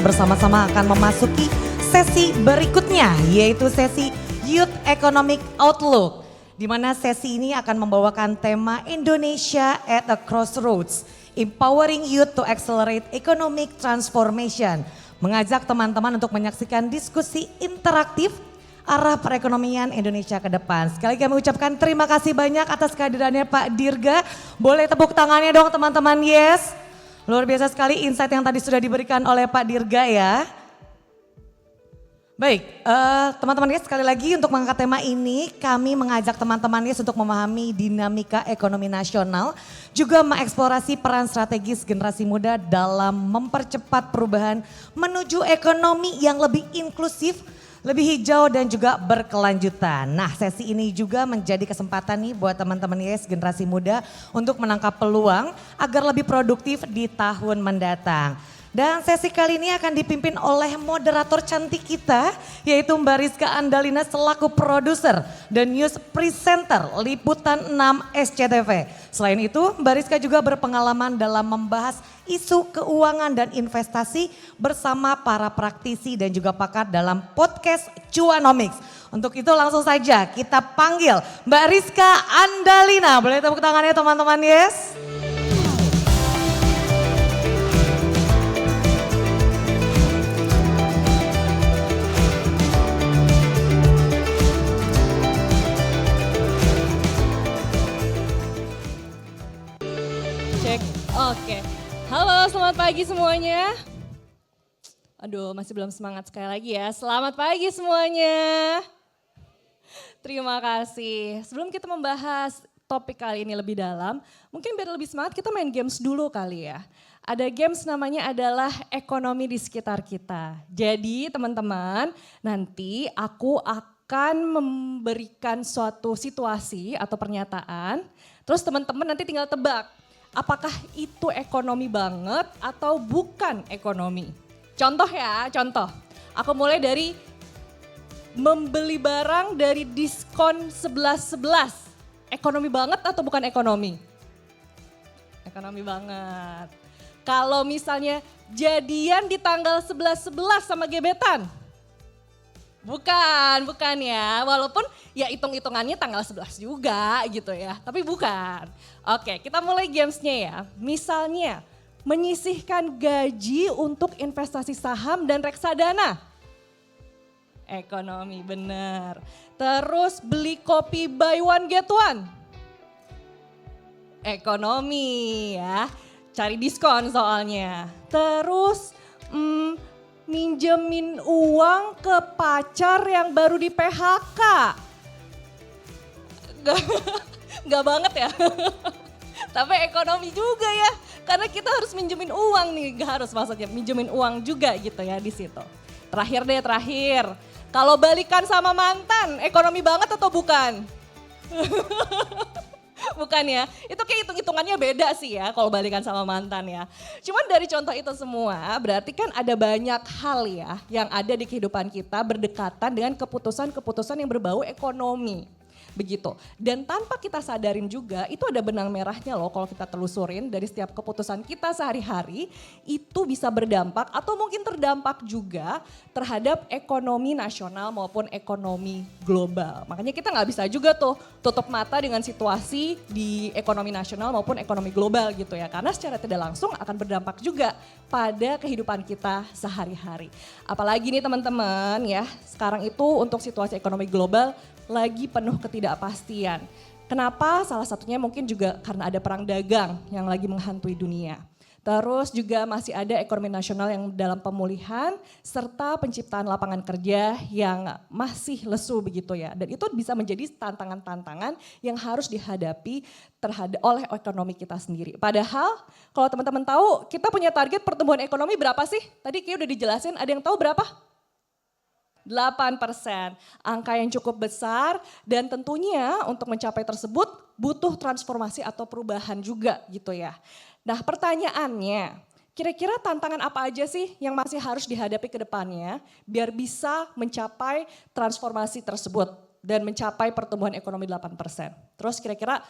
bersama-sama akan memasuki sesi berikutnya, yaitu sesi Youth Economic Outlook. Di mana sesi ini akan membawakan tema Indonesia at a Crossroads, Empowering Youth to Accelerate Economic Transformation. Mengajak teman-teman untuk menyaksikan diskusi interaktif arah perekonomian Indonesia ke depan. Sekali lagi kami ucapkan terima kasih banyak atas kehadirannya Pak Dirga. Boleh tepuk tangannya dong teman-teman, yes. Luar biasa sekali insight yang tadi sudah diberikan oleh Pak Dirga ya. Baik, teman-teman guys, sekali lagi untuk mengangkat tema ini kami mengajak teman-teman guys untuk memahami dinamika ekonomi nasional, juga mengeksplorasi peran strategis generasi muda dalam mempercepat perubahan menuju ekonomi yang lebih inklusif, lebih hijau dan juga berkelanjutan. Nah, sesi ini juga menjadi kesempatan nih buat teman-teman guys generasi muda untuk menangkap peluang agar lebih produktif di tahun mendatang. Dan sesi kali ini akan dipimpin oleh moderator cantik kita, yaitu Mbak Rizka Andalina selaku produser dan news presenter Liputan 6 SCTV. Selain itu, Mbak Rizka juga berpengalaman dalam membahas isu keuangan dan investasi bersama para praktisi dan juga pakar dalam podcast Cuanomics. Untuk itu langsung saja kita panggil Mbak Rizka Andalina. Boleh tepuk tangannya teman-teman, yes? Oke, halo selamat pagi semuanya. Aduh masih belum semangat sekali lagi ya. Selamat pagi semuanya. Terima kasih. Sebelum kita membahas topik kali ini lebih dalam, mungkin biar lebih semangat kita main games dulu kali ya. Ada games namanya adalah ekonomi di sekitar kita. Jadi teman-teman nanti aku akan memberikan suatu situasi atau pernyataan. Terus teman-teman nanti tinggal tebak. Apakah itu ekonomi banget atau bukan ekonomi? Contoh ya, contoh. Aku mulai dari membeli barang dari diskon 11.11. Ekonomi banget atau bukan ekonomi? Ekonomi banget. Kalau misalnya jadian di tanggal 11.11 sama gebetan? Bukan ya. Walaupun ya hitung-hitungannya tanggal 11 juga gitu ya. Tapi bukan. Oke, kita mulai gamesnya ya. Misalnya menyisihkan gaji untuk investasi saham dan reksadana. Ekonomi bener. Terus beli kopi buy one get one. Ekonomi ya. Cari diskon soalnya. Terus minjemin uang ke pacar yang baru di PHK. Gak banget ya. Tapi ekonomi juga ya. Karena kita harus minjemin uang nih. Gak harus maksudnya minjemin uang juga gitu ya di situ. Terakhir deh terakhir. Kalau balikan sama mantan ekonomi banget atau bukan? Bukan ya, itu kayak hitung-hitungannya beda sih ya kalau balikan sama mantan ya. Cuman dari contoh itu semua berarti kan ada banyak hal ya yang ada di kehidupan kita berdekatan dengan keputusan-keputusan yang berbau ekonomi. Begitu. Dan tanpa kita sadarin juga itu ada benang merahnya loh kalau kita telusurin dari setiap keputusan kita sehari-hari itu bisa berdampak atau mungkin terdampak juga terhadap ekonomi nasional maupun ekonomi global. Makanya kita nggak bisa juga tuh tutup mata dengan situasi di ekonomi nasional maupun ekonomi global gitu ya. Karena secara tidak langsung akan berdampak juga pada kehidupan kita sehari-hari. Apalagi nih teman-teman ya sekarang itu untuk situasi ekonomi global lagi penuh ketidakpastian. Kenapa? Salah satunya mungkin juga karena ada perang dagang yang lagi menghantui dunia. Terus juga masih ada ekonomi nasional yang dalam pemulihan serta penciptaan lapangan kerja yang masih lesu begitu ya. Dan itu bisa menjadi tantangan-tantangan yang harus dihadapi oleh ekonomi kita sendiri. Padahal kalau teman-teman tahu kita punya target pertumbuhan ekonomi berapa sih? Tadi kayak udah dijelasin, ada yang tahu berapa? 8%, angka yang cukup besar dan tentunya untuk mencapai tersebut butuh transformasi atau perubahan juga gitu ya. Nah pertanyaannya, kira-kira tantangan apa aja sih yang masih harus dihadapi ke depannya biar bisa mencapai transformasi tersebut dan mencapai pertumbuhan ekonomi 8%. Terus kira-kira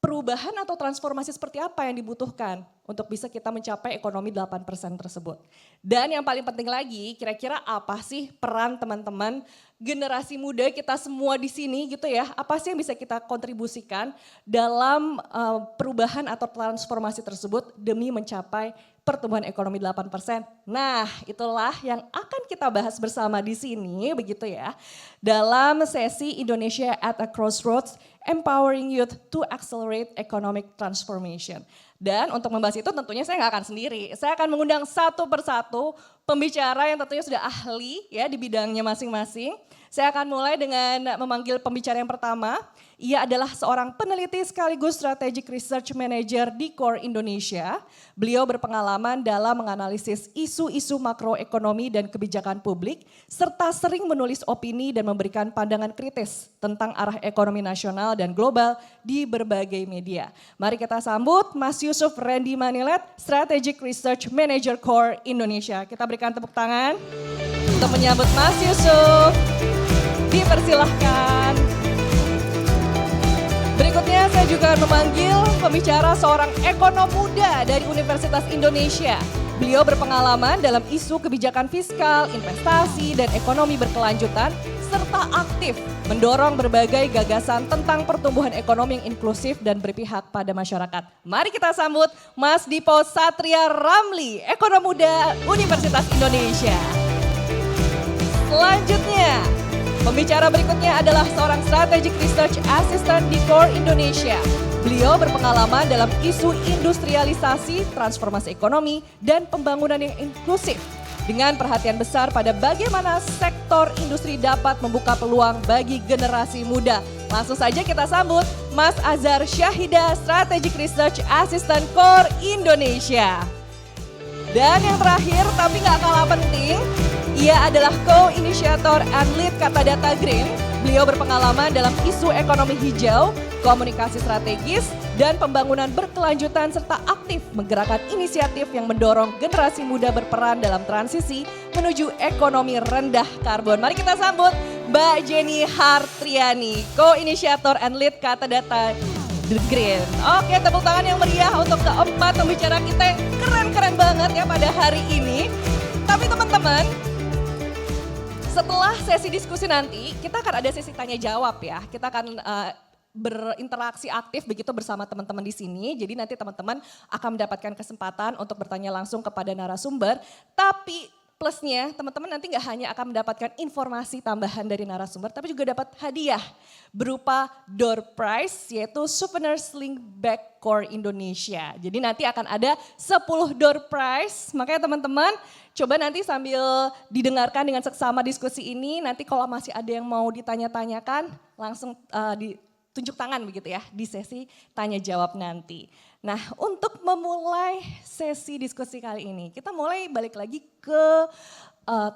perubahan atau transformasi seperti apa yang dibutuhkan untuk bisa kita mencapai ekonomi 8% tersebut. Dan yang paling penting lagi, kira-kira apa sih peran teman-teman generasi muda kita semua di sini gitu ya, apa sih yang bisa kita kontribusikan dalam perubahan atau transformasi tersebut demi mencapai pertumbuhan ekonomi 8%. Nah, itulah yang akan kita bahas bersama di sini begitu ya. Dalam sesi Indonesia at a Crossroads Empowering Youth to Accelerate Economic Transformation. Dan untuk membahas itu tentunya saya nggak akan sendiri. Saya akan mengundang satu persatu pembicara yang tentunya sudah ahli ya di bidangnya masing-masing. Saya akan mulai dengan memanggil pembicara yang pertama. Ia adalah seorang peneliti sekaligus Strategic Research Manager di Core Indonesia. Beliau berpengalaman dalam menganalisis isu-isu makroekonomi dan kebijakan publik, serta sering menulis opini dan memberikan pandangan kritis tentang arah ekonomi nasional dan global di berbagai media. Mari kita sambut Mas Yusuf Randy Manilet, Strategic Research Manager Core Indonesia. Kita berikan tepuk tangan untuk menyambut Mas Yusuf. Dipersilahkan. Berikutnya saya juga memanggil pembicara seorang ekonom muda dari Universitas Indonesia. Beliau berpengalaman dalam isu kebijakan fiskal, investasi, dan ekonomi berkelanjutan, serta aktif mendorong berbagai gagasan tentang pertumbuhan ekonomi yang inklusif dan berpihak pada masyarakat. Mari kita sambut Mas Dipo Satria Ramli, ekonom muda Universitas Indonesia. Selanjutnya, pembicara berikutnya adalah seorang Strategic Research Assistant di Core Indonesia. Beliau berpengalaman dalam isu industrialisasi, transformasi ekonomi, dan pembangunan yang inklusif. Dengan perhatian besar pada bagaimana sektor industri dapat membuka peluang bagi generasi muda. Langsung saja kita sambut Mas Azhar Syahida, Strategic Research Assistant Core Indonesia. Dan yang terakhir tapi gak kalah penting, ia adalah co-initiator and lead Kata Data Green. Beliau berpengalaman dalam isu ekonomi hijau, komunikasi strategis, dan pembangunan berkelanjutan serta aktif menggerakkan inisiatif yang mendorong generasi muda berperan dalam transisi menuju ekonomi rendah karbon. Mari kita sambut Mbak Jenny Hartriani, co-initiator and lead Kata Data Green. Oke, tepuk tangan yang meriah untuk keempat pembicara kita yang keren-keren banget ya pada hari ini. Tapi teman-teman, setelah sesi diskusi nanti, kita akan ada sesi tanya jawab ya. Kita akan berinteraksi aktif begitu bersama teman-teman di sini. Jadi nanti teman-teman akan mendapatkan kesempatan untuk bertanya langsung kepada narasumber. Tapi plusnya teman-teman nanti nggak hanya akan mendapatkan informasi tambahan dari narasumber, tapi juga dapat hadiah berupa door prize, yaitu souvenir sling bag Core Indonesia. Jadi nanti akan ada 10 door prize, makanya teman-teman coba nanti sambil didengarkan dengan seksama diskusi ini, nanti kalau masih ada yang mau ditanya-tanyakan langsung ditunjuk tangan begitu ya di sesi tanya jawab nanti. Nah, untuk memulai sesi diskusi kali ini, kita mulai balik lagi ke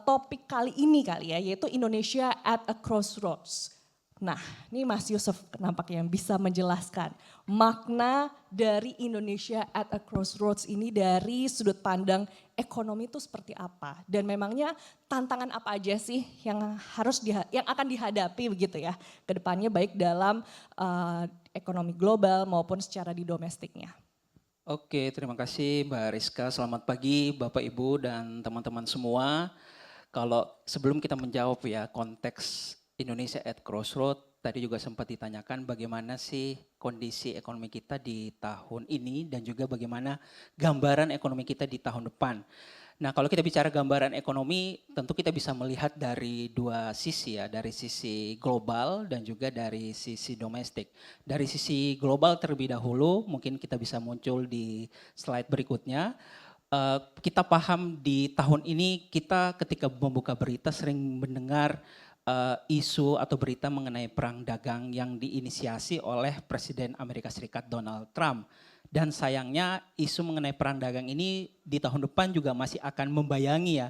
topik kali ini kali ya, yaitu Indonesia at a Crossroads. Nah, ini Mas Yusuf nampaknya yang bisa menjelaskan makna dari Indonesia at a Crossroads ini dari sudut pandang ekonomi itu seperti apa, dan memangnya tantangan apa aja sih yang yang akan dihadapi begitu ya ke depannya, baik dalam ekonomi global maupun secara di domestiknya. Oke, terima kasih Mbak Rizka. Selamat pagi Bapak Ibu dan teman-teman semua. Kalau sebelum kita menjawab ya konteks Indonesia at Crossroad, tadi juga sempat ditanyakan bagaimana sih kondisi ekonomi kita di tahun ini dan juga bagaimana gambaran ekonomi kita di tahun depan. Nah, kalau kita bicara gambaran ekonomi, tentu kita bisa melihat dari dua sisi ya, dari sisi global dan juga dari sisi domestik. Dari sisi global terlebih dahulu, mungkin kita bisa muncul di slide berikutnya. Kita paham di tahun ini kita ketika membuka berita sering mendengar isu atau berita mengenai perang dagang yang diinisiasi oleh Presiden Amerika Serikat Donald Trump. Dan sayangnya isu mengenai perang dagang ini di tahun depan juga masih akan membayangi ya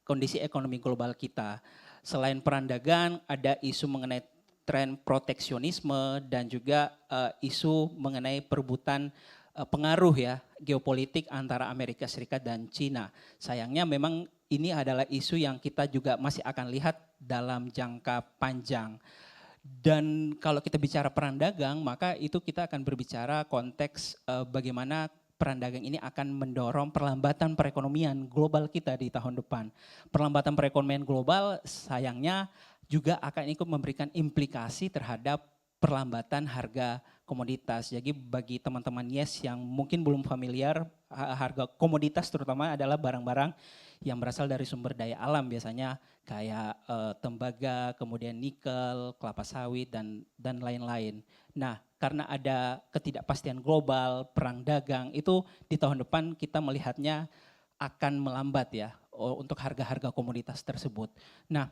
kondisi ekonomi global kita. Selain perang dagang, ada isu mengenai tren proteksionisme dan juga isu mengenai perebutan pengaruh ya geopolitik antara Amerika Serikat dan China. Sayangnya memang ini adalah isu yang kita juga masih akan lihat dalam jangka panjang. Dan kalau kita bicara perang dagang, maka itu kita akan berbicara konteks bagaimana perang dagang ini akan mendorong perlambatan perekonomian global kita di tahun depan. Perlambatan perekonomian global sayangnya juga akan ikut memberikan implikasi terhadap perlambatan harga komoditas. Jadi bagi teman-teman Yes yang mungkin belum familiar, harga komoditas terutama adalah barang-barang yang berasal dari sumber daya alam, biasanya kayak tembaga, kemudian nikel, kelapa sawit dan lain-lain. Nah, karena ada ketidakpastian global, perang dagang, itu di tahun depan kita melihatnya akan melambat ya untuk harga-harga komoditas tersebut. Nah,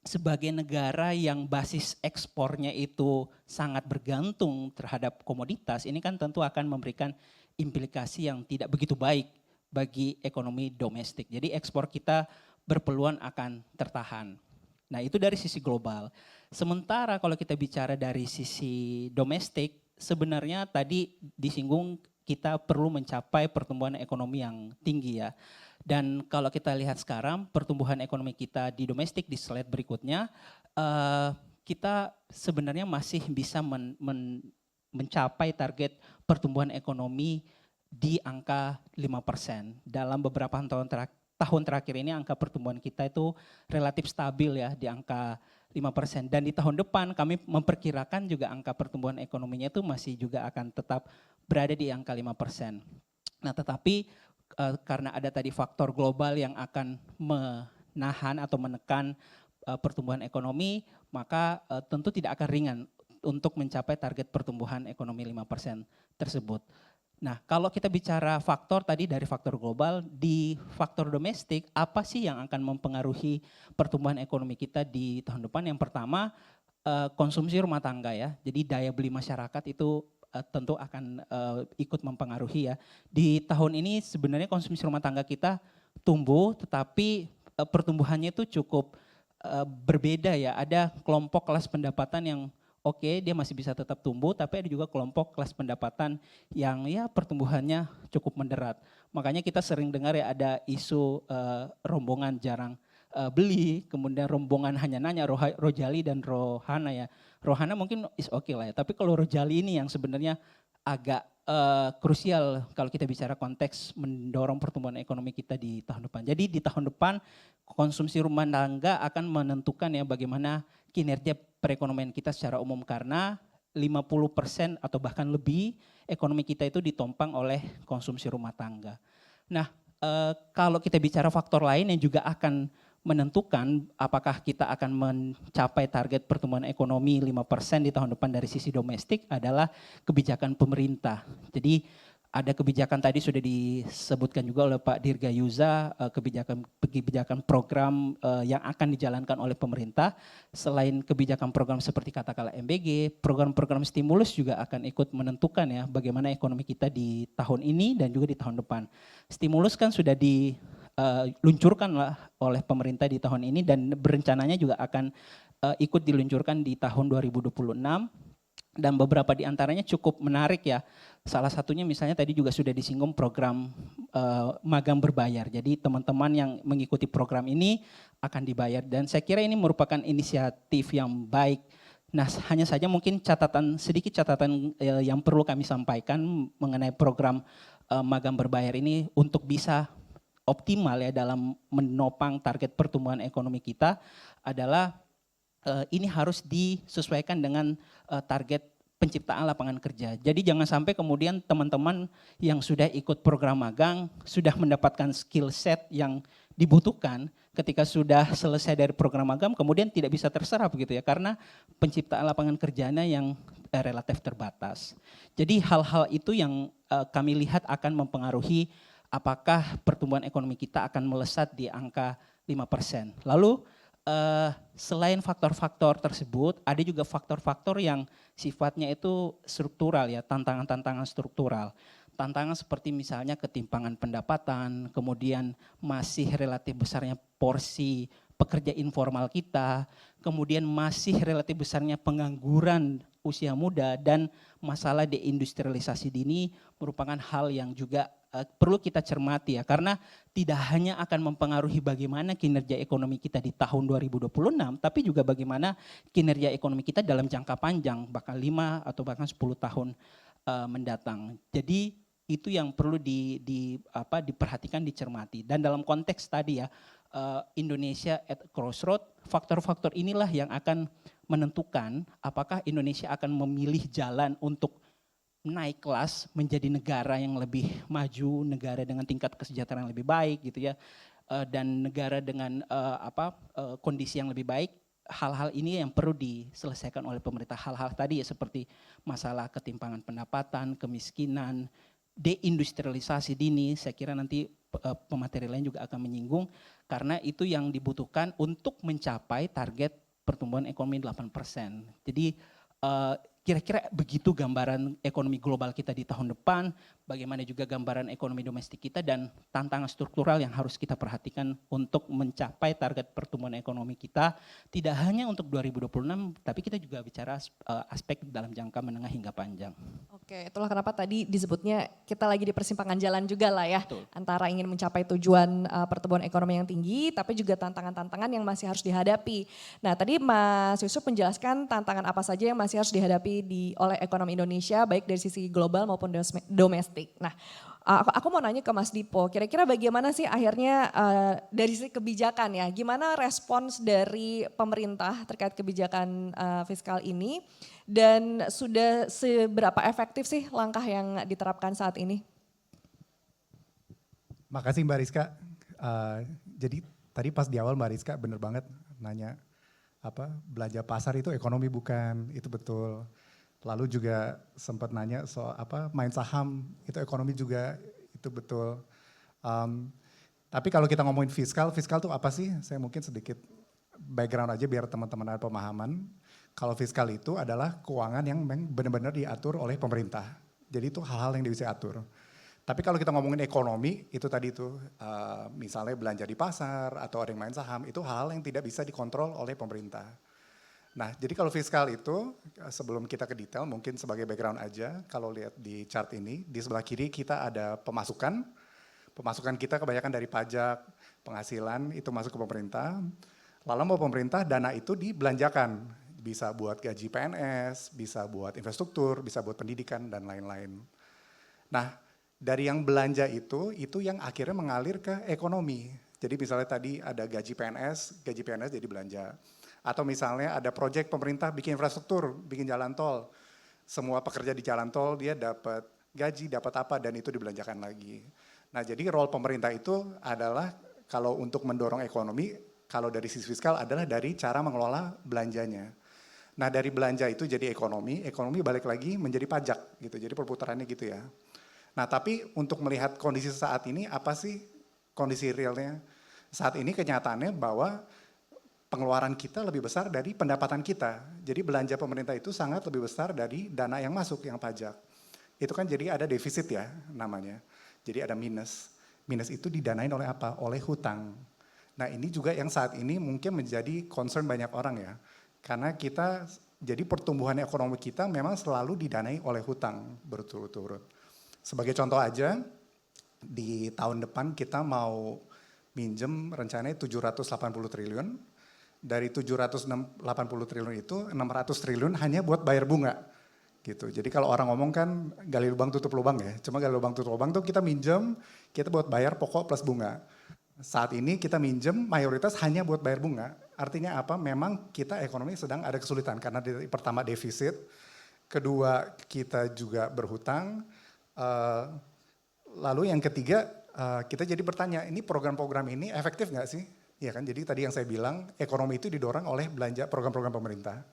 sebagai negara yang basis ekspornya itu sangat bergantung terhadap komoditas, ini kan tentu akan memberikan implikasi yang tidak begitu baik bagi ekonomi domestik. Jadi ekspor kita berpeluang akan tertahan. Nah, itu dari sisi global. Sementara kalau kita bicara dari sisi domestik, sebenarnya tadi disinggung kita perlu mencapai pertumbuhan ekonomi yang tinggi ya. Dan kalau kita lihat sekarang pertumbuhan ekonomi kita di domestik di slide berikutnya, kita sebenarnya masih bisa mencapai target pertumbuhan ekonomi di angka 5%. Dalam beberapa tahun terakhir ini angka pertumbuhan kita itu relatif stabil ya di angka 5%. Dan di tahun depan kami memperkirakan juga angka pertumbuhan ekonominya itu masih juga akan tetap berada di angka 5%. Nah, tetapi karena ada tadi faktor global yang akan menahan atau menekan pertumbuhan ekonomi, maka tentu tidak akan ringan untuk mencapai target pertumbuhan ekonomi 5% tersebut. Nah, kalau kita bicara faktor tadi dari faktor global, di faktor domestik, apa sih yang akan mempengaruhi pertumbuhan ekonomi kita di tahun depan? Yang pertama, konsumsi rumah tangga ya. Jadi daya beli masyarakat itu tentu akan ikut mempengaruhi ya. Di tahun ini sebenarnya konsumsi rumah tangga kita tumbuh, tetapi pertumbuhannya itu cukup berbeda ya. Ada kelompok kelas pendapatan yang oke, dia masih bisa tetap tumbuh, tapi ada juga kelompok kelas pendapatan yang ya pertumbuhannya cukup menderat. Makanya kita sering dengar ya ada isu rombongan jarang beli, kemudian rombongan hanya nanya, Rojali dan Rohana ya. Rohana mungkin is okay lah ya, tapi kalau Rojali ini yang sebenarnya agak krusial kalau kita bicara konteks mendorong pertumbuhan ekonomi kita di tahun depan. Jadi di tahun depan konsumsi rumah tangga akan menentukan ya bagaimana kinerja perekonomian kita secara umum, karena 50% atau bahkan lebih ekonomi kita itu ditompang oleh konsumsi rumah tangga. Nah, kalau kita bicara faktor lain yang juga akan menentukan apakah kita akan mencapai target pertumbuhan ekonomi 5% di tahun depan dari sisi domestik adalah kebijakan pemerintah. Jadi ada kebijakan tadi sudah disebutkan juga oleh Pak Dirgayuza, kebijakan program yang akan dijalankan oleh pemerintah. Selain kebijakan program seperti katakanlah MBG, program-program stimulus juga akan ikut menentukan ya bagaimana ekonomi kita di tahun ini dan juga di tahun depan. Stimulus kan sudah diluncurkan oleh pemerintah di tahun ini dan berencananya juga akan ikut diluncurkan di tahun 2026. Dan beberapa di antaranya cukup menarik ya. Salah satunya misalnya tadi juga sudah disinggung program magang berbayar. Jadi teman-teman yang mengikuti program ini akan dibayar. Dan saya kira ini merupakan inisiatif yang baik. Nah, hanya saja mungkin sedikit catatan yang perlu kami sampaikan mengenai program magang berbayar ini untuk bisa optimal ya dalam menopang target pertumbuhan ekonomi kita adalah ini harus disesuaikan dengan target penciptaan lapangan kerja. Jadi jangan sampai kemudian teman-teman yang sudah ikut program magang sudah mendapatkan skill set yang dibutuhkan ketika sudah selesai dari program magang kemudian tidak bisa terserap gitu ya karena penciptaan lapangan kerjanya yang relatif terbatas. Jadi hal-hal itu yang kami lihat akan mempengaruhi apakah pertumbuhan ekonomi kita akan melesat di angka 5%. Lalu selain faktor-faktor tersebut, ada juga faktor-faktor yang sifatnya itu struktural ya, tantangan-tantangan struktural. Tantangan seperti misalnya ketimpangan pendapatan, kemudian masih relatif besarnya porsi pekerja informal kita, kemudian masih relatif besarnya pengangguran usia muda dan masalah deindustrialisasi dini merupakan hal yang juga perlu kita cermati ya, karena tidak hanya akan mempengaruhi bagaimana kinerja ekonomi kita di tahun 2026, tapi juga bagaimana kinerja ekonomi kita dalam jangka panjang, bahkan 5 atau bahkan 10 tahun mendatang. Jadi itu yang perlu diperhatikan, dicermati. Dan dalam konteks tadi ya, Indonesia at crossroad, faktor-faktor inilah yang akan menentukan apakah Indonesia akan memilih jalan untuk naik kelas menjadi negara yang lebih maju, negara dengan tingkat kesejahteraan yang lebih baik gitu ya, dan negara dengan kondisi yang lebih baik. Hal-hal ini yang perlu diselesaikan oleh pemerintah. Hal-hal tadi ya seperti masalah ketimpangan pendapatan, kemiskinan, deindustrialisasi dini, saya kira nanti pemateri lain juga akan menyinggung, karena itu yang dibutuhkan untuk mencapai target pertumbuhan ekonomi 8%. Jadi kira-kira begitu gambaran ekonomi global kita di tahun depan, bagaimana juga gambaran ekonomi domestik kita dan tantangan struktural yang harus kita perhatikan untuk mencapai target pertumbuhan ekonomi kita, tidak hanya untuk 2026, tapi kita juga bicara aspek dalam jangka menengah hingga panjang. Oke, itulah kenapa tadi disebutnya kita lagi di persimpangan jalan juga lah ya. Betul. Antara ingin mencapai tujuan pertumbuhan ekonomi yang tinggi, tapi juga tantangan-tantangan yang masih harus dihadapi. Nah tadi Mas Yusuf menjelaskan tantangan apa saja yang masih harus dihadapi oleh ekonomi Indonesia, baik dari sisi global maupun domestik. Nah aku mau nanya ke Mas Dipo, kira-kira bagaimana sih akhirnya dari sisi kebijakan ya, gimana respons dari pemerintah terkait kebijakan fiskal ini? Dan sudah seberapa efektif sih langkah yang diterapkan saat ini? Makasih Mbak Rizka. Jadi tadi pas di awal Mbak Rizka bener banget nanya belanja pasar itu ekonomi bukan, itu betul. Lalu juga sempat nanya soal main saham itu ekonomi juga, itu betul. Tapi kalau kita ngomongin fiskal tuh apa sih? Saya mungkin sedikit background aja biar teman-teman ada pemahaman. Kalau fiskal itu adalah keuangan yang benar-benar diatur oleh pemerintah. Jadi itu hal-hal yang bisa diatur. Tapi kalau kita ngomongin ekonomi, itu tadi tuh misalnya belanja di pasar atau ada yang main saham, itu hal-hal yang tidak bisa dikontrol oleh pemerintah. Nah jadi kalau fiskal itu, sebelum kita ke detail mungkin sebagai background aja, kalau lihat di chart ini, di sebelah kiri kita ada pemasukan. Pemasukan kita kebanyakan dari pajak, penghasilan itu masuk ke pemerintah. Lalu mau pemerintah dana itu dibelanjakan, bisa buat gaji PNS, bisa buat infrastruktur, bisa buat pendidikan dan lain-lain. Nah dari yang belanja itu yang akhirnya mengalir ke ekonomi. Jadi misalnya tadi ada gaji PNS jadi belanja. Atau misalnya ada proyek pemerintah bikin infrastruktur, bikin jalan tol. Semua pekerja di jalan tol dia dapat gaji, dapat apa dan itu dibelanjakan lagi. Nah jadi role pemerintah itu adalah kalau untuk mendorong ekonomi, kalau dari sisi fiskal adalah dari cara mengelola belanjanya. Nah dari belanja itu jadi ekonomi balik lagi menjadi pajak gitu, jadi perputarannya gitu ya. Nah tapi untuk melihat kondisi saat ini, apa sih kondisi realnya? Saat ini kenyataannya bahwa pengeluaran kita lebih besar dari pendapatan kita. Jadi belanja pemerintah itu sangat lebih besar dari dana yang masuk, yang pajak. Itu kan jadi ada defisit ya namanya. Jadi ada minus. Minus itu didanain oleh apa? Oleh hutang. Nah ini juga yang saat ini mungkin menjadi concern banyak orang ya. Karena kita, jadi pertumbuhan ekonomi kita memang selalu didanai oleh hutang berturut-turut. Sebagai contoh aja, di tahun depan kita mau minjem rencananya 780 triliun. Dari 780 triliun itu 600 triliun hanya buat bayar bunga. Gitu. Jadi kalau orang ngomong kan gali lubang tutup lubang ya. Cuma gali lubang tutup lubang tuh kita minjem, kita buat bayar pokok plus bunga. Saat ini kita minjem mayoritas hanya buat bayar bunga. Artinya apa? Memang kita ekonomi sedang ada kesulitan karena pertama defisit, kedua kita juga berhutang, lalu yang ketiga kita jadi bertanya, ini program-program ini efektif nggak sih? Ya kan, jadi tadi yang saya bilang ekonomi itu didorong oleh belanja program-program pemerintah.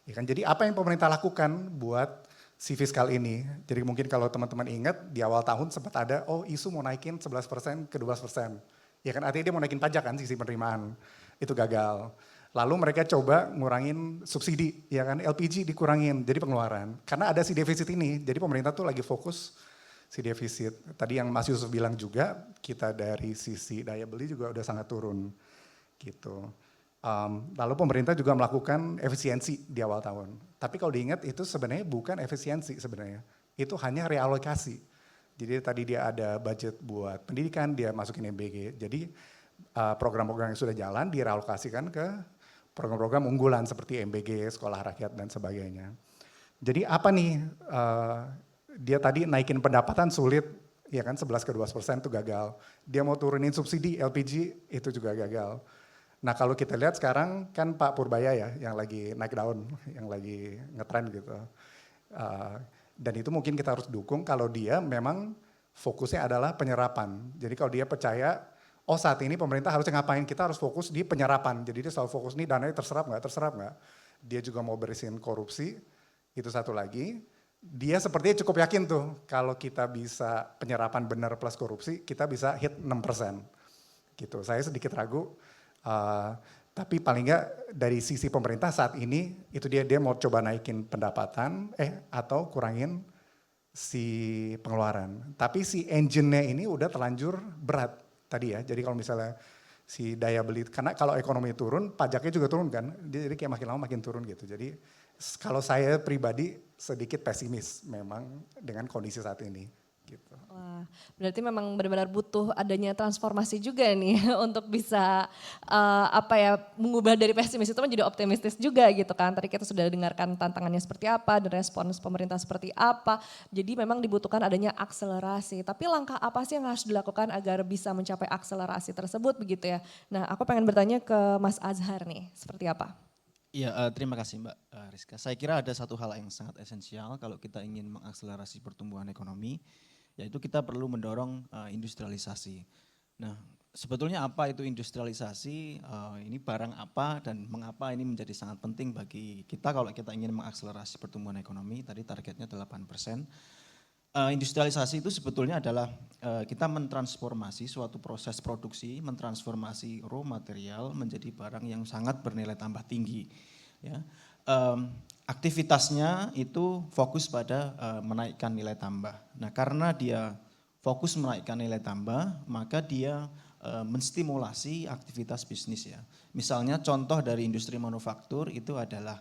Ya kan, jadi apa yang pemerintah lakukan buat si fiskal ini? Jadi mungkin kalau teman-teman ingat di awal tahun sempat ada, isu mau naikin 11% ke 12%. Ya kan, artinya dia mau naikin pajak kan sisi penerimaan. Itu gagal. Lalu mereka coba ngurangin subsidi, ya kan, LPG dikurangin, jadi pengeluaran. Karena ada si defisit ini, jadi pemerintah tuh lagi fokus si defisit. Tadi yang Mas Yusuf bilang juga, kita dari sisi daya beli juga udah sangat turun. Gitu. Lalu pemerintah juga melakukan efisiensi di awal tahun. Tapi kalau diingat itu sebenarnya bukan efisiensi sebenarnya. Itu hanya realokasi. Jadi tadi dia ada budget buat pendidikan, dia masukin MBG. Jadi program-program yang sudah jalan direalokasikan ke program-program unggulan seperti MBG, sekolah rakyat dan sebagainya. Jadi apa nih, dia tadi naikin pendapatan sulit, ya kan 11 ke 12% itu gagal. Dia mau turunin subsidi LPG itu juga gagal. Nah kalau kita lihat sekarang kan Pak Purbaya ya yang lagi naik daun, yang lagi ngetren gitu. Dan itu mungkin kita harus dukung kalau dia memang fokusnya adalah penyerapan. Jadi kalau dia percaya, oh saat ini pemerintah harusnya ngapain, kita harus fokus di penyerapan. Jadi dia selalu fokus nih dananya terserap nggak. Dia juga mau beresin korupsi, itu satu lagi. Dia sepertinya cukup yakin tuh kalau kita bisa penyerapan benar plus korupsi, kita bisa hit 6%. Gitu. Saya sedikit ragu. Tapi paling nggak dari sisi pemerintah saat ini itu dia mau coba naikin pendapatan atau kurangin si pengeluaran. Tapi si engine-nya ini udah terlanjur berat tadi ya. Jadi kalau misalnya si daya beli, karena kalau ekonomi turun pajaknya juga turun kan. Jadi kayak makin lama makin turun gitu. Jadi kalau saya pribadi sedikit pesimis memang dengan kondisi saat ini. Gitu. Wah, berarti memang benar-benar butuh adanya transformasi juga nih untuk bisa mengubah dari pesimis itu menjadi optimistis juga gitu kan. Tadi kita sudah dengarkan tantangannya seperti apa dan respons pemerintah seperti apa. Jadi memang dibutuhkan adanya akselerasi. Tapi langkah apa sih yang harus dilakukan agar bisa mencapai akselerasi tersebut begitu ya. Nah aku pengen bertanya ke Mas Azhar nih, seperti apa? Iya, terima kasih Mbak Rizka. Saya kira ada satu hal yang sangat esensial kalau kita ingin mengakselerasi pertumbuhan ekonomi, yaitu kita perlu mendorong industrialisasi. Nah, sebetulnya apa itu industrialisasi, ini barang apa dan mengapa ini menjadi sangat penting bagi kita kalau kita ingin mengakselerasi pertumbuhan ekonomi, tadi targetnya 8%. Industrialisasi itu sebetulnya adalah kita mentransformasi suatu proses produksi, mentransformasi raw material menjadi barang yang sangat bernilai tambah tinggi. Ya. Aktivitasnya itu fokus pada menaikkan nilai tambah. Nah karena dia fokus menaikkan nilai tambah, maka dia menstimulasi aktivitas bisnis ya. Misalnya contoh dari industri manufaktur itu adalah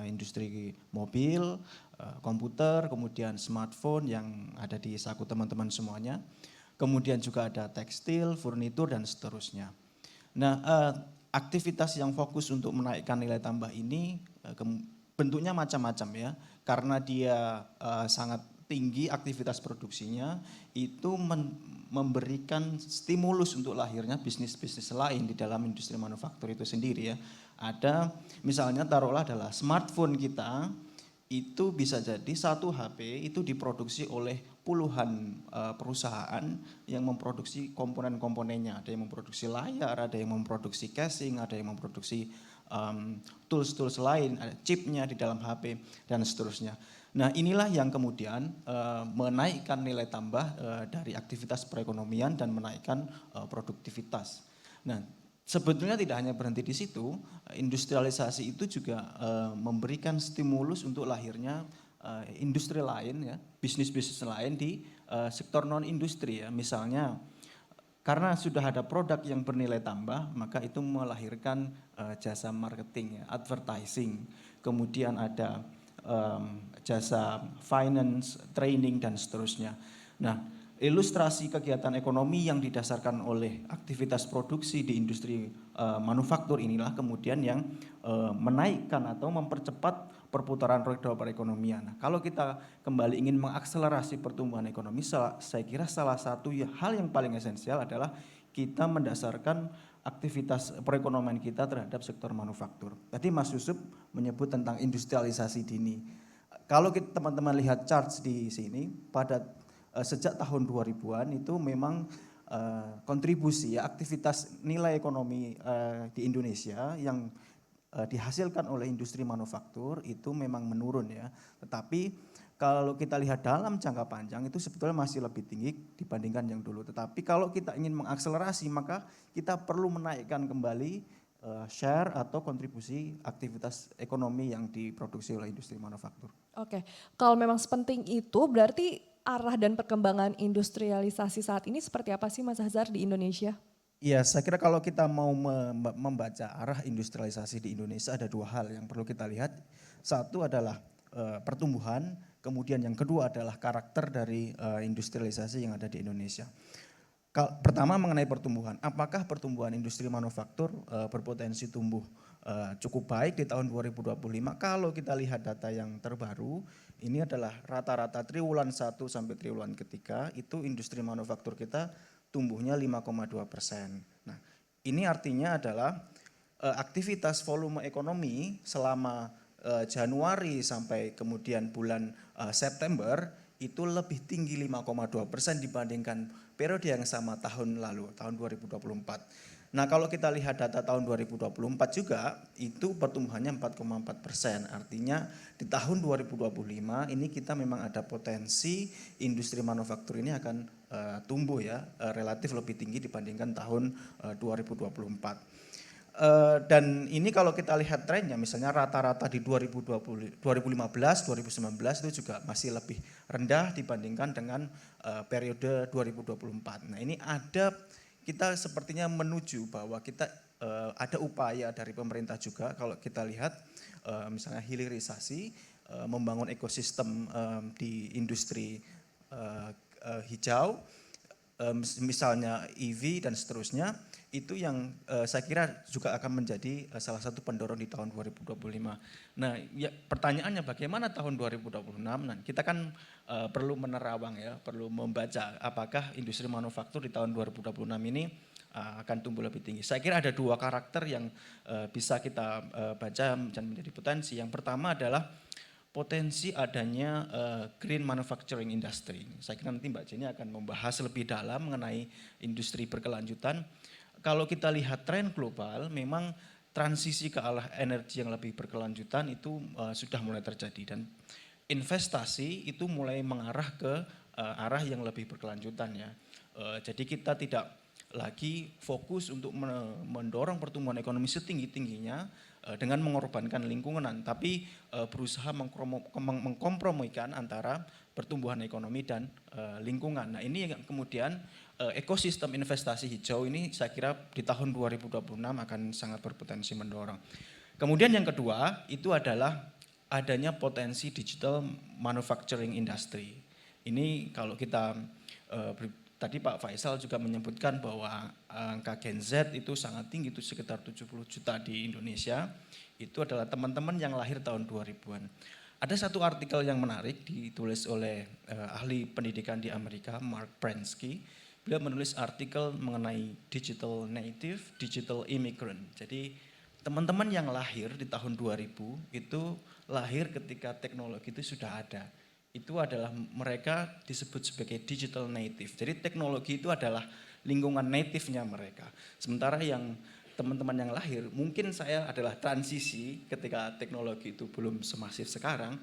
industri mobil, komputer, kemudian smartphone yang ada di saku teman-teman semuanya. Kemudian juga ada tekstil, furnitur dan seterusnya. Nah aktivitas yang fokus untuk menaikkan nilai tambah ini bentuknya macam-macam ya, karena dia sangat tinggi aktivitas produksinya, itu memberikan stimulus untuk lahirnya bisnis-bisnis lain di dalam industri manufaktur itu sendiri ya. Ada misalnya taruhlah adalah smartphone kita, itu bisa jadi satu HP itu diproduksi oleh puluhan perusahaan yang memproduksi komponen-komponennya. Ada yang memproduksi layar, ada yang memproduksi casing, ada yang memproduksi tools-tools lain, ada chipnya di dalam HP dan seterusnya. Nah inilah yang kemudian menaikkan nilai tambah dari aktivitas perekonomian dan menaikkan produktivitas. Nah sebetulnya tidak hanya berhenti di situ, industrialisasi itu juga memberikan stimulus untuk lahirnya industri lain ya, bisnis-bisnis lain di sektor non-industri ya. Misalnya karena sudah ada produk yang bernilai tambah, maka itu melahirkan jasa marketing, ya, advertising, kemudian ada jasa finance, training dan seterusnya. Nah, ilustrasi kegiatan ekonomi yang didasarkan oleh aktivitas produksi di industri manufaktur inilah kemudian yang menaikkan atau mempercepat perputaran roda perekonomian. Nah, kalau kita kembali ingin mengakselerasi pertumbuhan ekonomi, saya kira salah satu hal yang paling esensial adalah kita mendasarkan aktivitas perekonomian kita terhadap sektor manufaktur. Tadi Mas Yusuf menyebut tentang industrialisasi dini. Kalau teman-teman lihat charts di sini, pada sejak tahun 2000-an itu memang kontribusi ya, aktivitas nilai ekonomi di Indonesia yang dihasilkan oleh industri manufaktur itu memang menurun ya. Tetapi kalau kita lihat dalam jangka panjang itu sebetulnya masih lebih tinggi dibandingkan yang dulu. Tetapi kalau kita ingin mengakselerasi maka kita perlu menaikkan kembali share atau kontribusi aktivitas ekonomi yang diproduksi oleh industri manufaktur. Oke, kalau memang sepenting itu berarti arah dan perkembangan industrialisasi saat ini seperti apa sih Mas Azhar di Indonesia? Iya, saya kira kalau kita mau membaca arah industrialisasi di Indonesia ada dua hal yang perlu kita lihat. Satu adalah pertumbuhan, Kemudian yang kedua adalah karakter dari industrialisasi yang ada di Indonesia. Pertama mengenai pertumbuhan, apakah pertumbuhan industri manufaktur berpotensi tumbuh cukup baik di tahun 2025? Kalau kita lihat data yang terbaru, ini adalah rata-rata triwulan 1 sampai triwulan ketiga, itu industri manufaktur kita tumbuhnya 5,2%. Nah, ini artinya adalah aktivitas volume ekonomi selama Januari sampai kemudian bulan September itu lebih tinggi 5,2% dibandingkan periode yang sama tahun lalu, tahun 2024. Nah kalau kita lihat data tahun 2024 juga itu pertumbuhannya 4,4%. Artinya di tahun 2025 ini kita memang ada potensi industri manufaktur ini akan tumbuh ya relatif lebih tinggi dibandingkan tahun 2024. Dan ini kalau kita lihat trennya misalnya rata-rata di 2015, 2019 itu juga masih lebih rendah dibandingkan dengan periode 2024. Nah ini ada kita sepertinya menuju bahwa kita ada upaya dari pemerintah juga kalau kita lihat misalnya hilirisasi, membangun ekosistem di industri hijau, misalnya EV dan seterusnya, itu yang saya kira juga akan menjadi salah satu pendorong di tahun 2025. Nah ya, pertanyaannya bagaimana tahun 2026? Nah kita kan perlu menerawang ya, perlu membaca apakah industri manufaktur di tahun 2026 ini akan tumbuh lebih tinggi. Saya kira ada dua karakter yang bisa kita baca dan menjadi potensi. Yang pertama adalah potensi adanya green manufacturing industry. Saya kira nanti Mbak Jenny akan membahas lebih dalam mengenai industri berkelanjutan. Kalau kita lihat tren global, memang transisi ke arah energi yang lebih berkelanjutan itu sudah mulai terjadi dan investasi itu mulai mengarah ke arah yang lebih berkelanjutan ya. Jadi kita tidak lagi fokus untuk mendorong pertumbuhan ekonomi setinggi-tingginya dengan mengorbankan lingkungan, tapi berusaha mengkompromikan antara pertumbuhan ekonomi dan lingkungan. Nah ini yang kemudian ekosistem investasi hijau ini saya kira di tahun 2026 akan sangat berpotensi mendorong. Kemudian yang kedua itu adalah adanya potensi digital manufacturing industry. Ini kalau kita tadi Pak Faisal juga menyebutkan bahwa angka Gen Z itu sangat tinggi, itu sekitar 70 juta di Indonesia. Itu adalah teman-teman yang lahir tahun 2000-an. Ada satu artikel yang menarik ditulis oleh ahli pendidikan di Amerika, Mark Prensky. Beliau menulis artikel mengenai digital native, digital immigrant. Jadi teman-teman yang lahir di tahun 2000 itu lahir ketika teknologi itu sudah ada. Itu adalah mereka disebut sebagai digital native. Jadi teknologi itu adalah lingkungan native-nya mereka. Sementara yang teman-teman yang lahir, mungkin saya adalah transisi ketika teknologi itu belum semasif sekarang,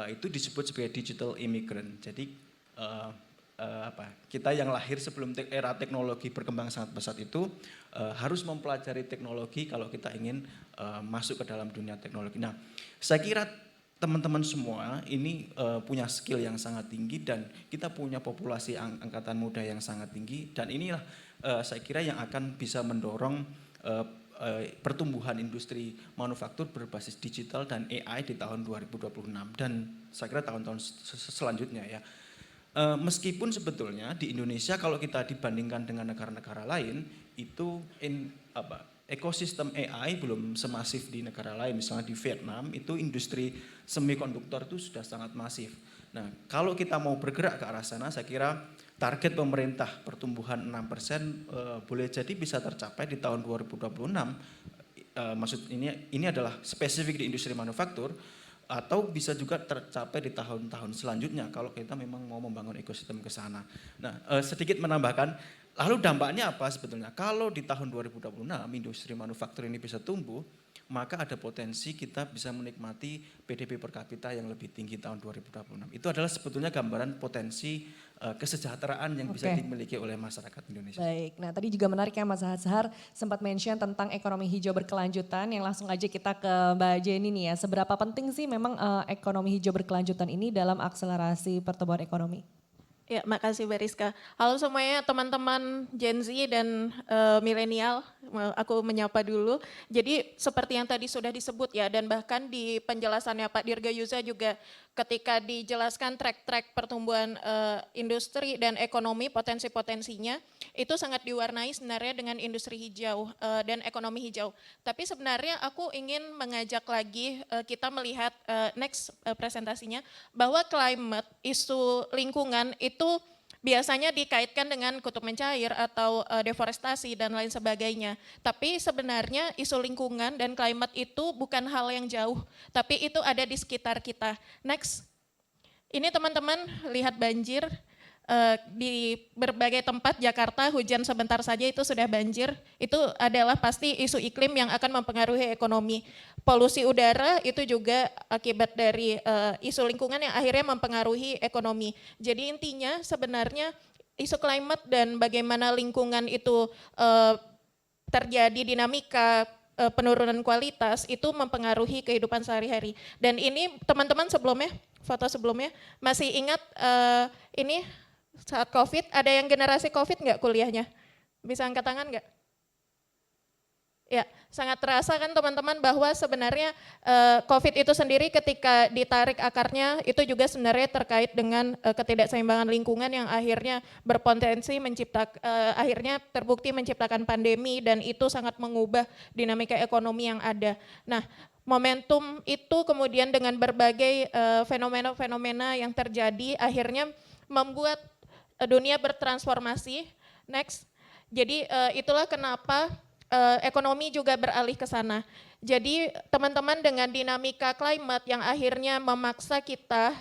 itu disebut sebagai digital immigrant. Jadi kita yang lahir sebelum era teknologi berkembang sangat pesat itu harus mempelajari teknologi kalau kita ingin masuk ke dalam dunia teknologi. Nah, saya kira teman-teman semua ini punya skill yang sangat tinggi dan kita punya populasi angkatan muda yang sangat tinggi dan inilah saya kira yang akan bisa mendorong pertumbuhan industri manufaktur berbasis digital dan AI di tahun 2026 dan saya kira tahun-tahun selanjutnya ya. Meskipun sebetulnya di Indonesia kalau kita dibandingkan dengan negara-negara lain itu ekosistem AI belum semasif di negara lain. Misalnya di Vietnam itu industri semikonduktor itu sudah sangat masif. Nah kalau kita mau bergerak ke arah sana saya kira target pemerintah pertumbuhan 6% boleh jadi bisa tercapai di tahun 2026. Maksud ini adalah spesifik di industri manufaktur. Atau bisa juga tercapai di tahun-tahun selanjutnya kalau kita memang mau membangun ekosistem ke sana. Nah, sedikit menambahkan, lalu dampaknya apa sebetulnya? Kalau di tahun 2026 industri manufaktur ini bisa tumbuh, maka ada potensi kita bisa menikmati PDB per kapita yang lebih tinggi tahun 2026. Itu adalah sebetulnya gambaran potensi kesejahteraan yang bisa dimiliki oleh masyarakat Indonesia. Baik, nah tadi juga menarik ya Mas Hazhar sempat mention tentang ekonomi hijau berkelanjutan yang langsung aja kita ke Mbak Jenny nih ya. Seberapa penting sih memang ekonomi hijau berkelanjutan ini dalam akselerasi pertumbuhan ekonomi? Ya, makasih Mbak Rizka. Halo semuanya teman-teman Gen Z dan milenial, aku menyapa dulu. Jadi seperti yang tadi sudah disebut ya dan bahkan di penjelasannya Pak Dirga Yuza juga ketika dijelaskan track-track pertumbuhan industri dan ekonomi, potensi-potensinya, itu sangat diwarnai sebenarnya dengan industri hijau dan ekonomi hijau. Tapi sebenarnya aku ingin mengajak lagi kita melihat next presentasinya, bahwa climate, isu lingkungan itu biasanya dikaitkan dengan kutub mencair atau deforestasi dan lain sebagainya. Tapi sebenarnya isu lingkungan dan climate itu bukan hal yang jauh, tapi itu ada di sekitar kita. Next, ini teman-teman lihat banjir di berbagai tempat Jakarta, hujan sebentar saja itu sudah banjir. Itu adalah pasti isu iklim yang akan mempengaruhi ekonomi. Polusi udara itu juga akibat dari isu lingkungan yang akhirnya mempengaruhi ekonomi. Jadi intinya sebenarnya isu climate dan bagaimana lingkungan itu terjadi dinamika penurunan kualitas itu mempengaruhi kehidupan sehari-hari. Dan ini teman-teman sebelumnya, foto sebelumnya, masih ingat ini saat COVID, ada yang generasi COVID nggak kuliahnya? Bisa angkat tangan nggak? Ya, sangat terasa kan teman-teman bahwa sebenarnya COVID itu sendiri ketika ditarik akarnya itu juga sebenarnya terkait dengan ketidakseimbangan lingkungan yang akhirnya berpotensi akhirnya terbukti menciptakan pandemi dan itu sangat mengubah dinamika ekonomi yang ada. Nah, momentum itu kemudian dengan berbagai fenomena-fenomena yang terjadi akhirnya membuat dunia bertransformasi. Next, jadi itulah kenapa ekonomi juga beralih ke sana. Jadi teman-teman dengan dinamika climate yang akhirnya memaksa kita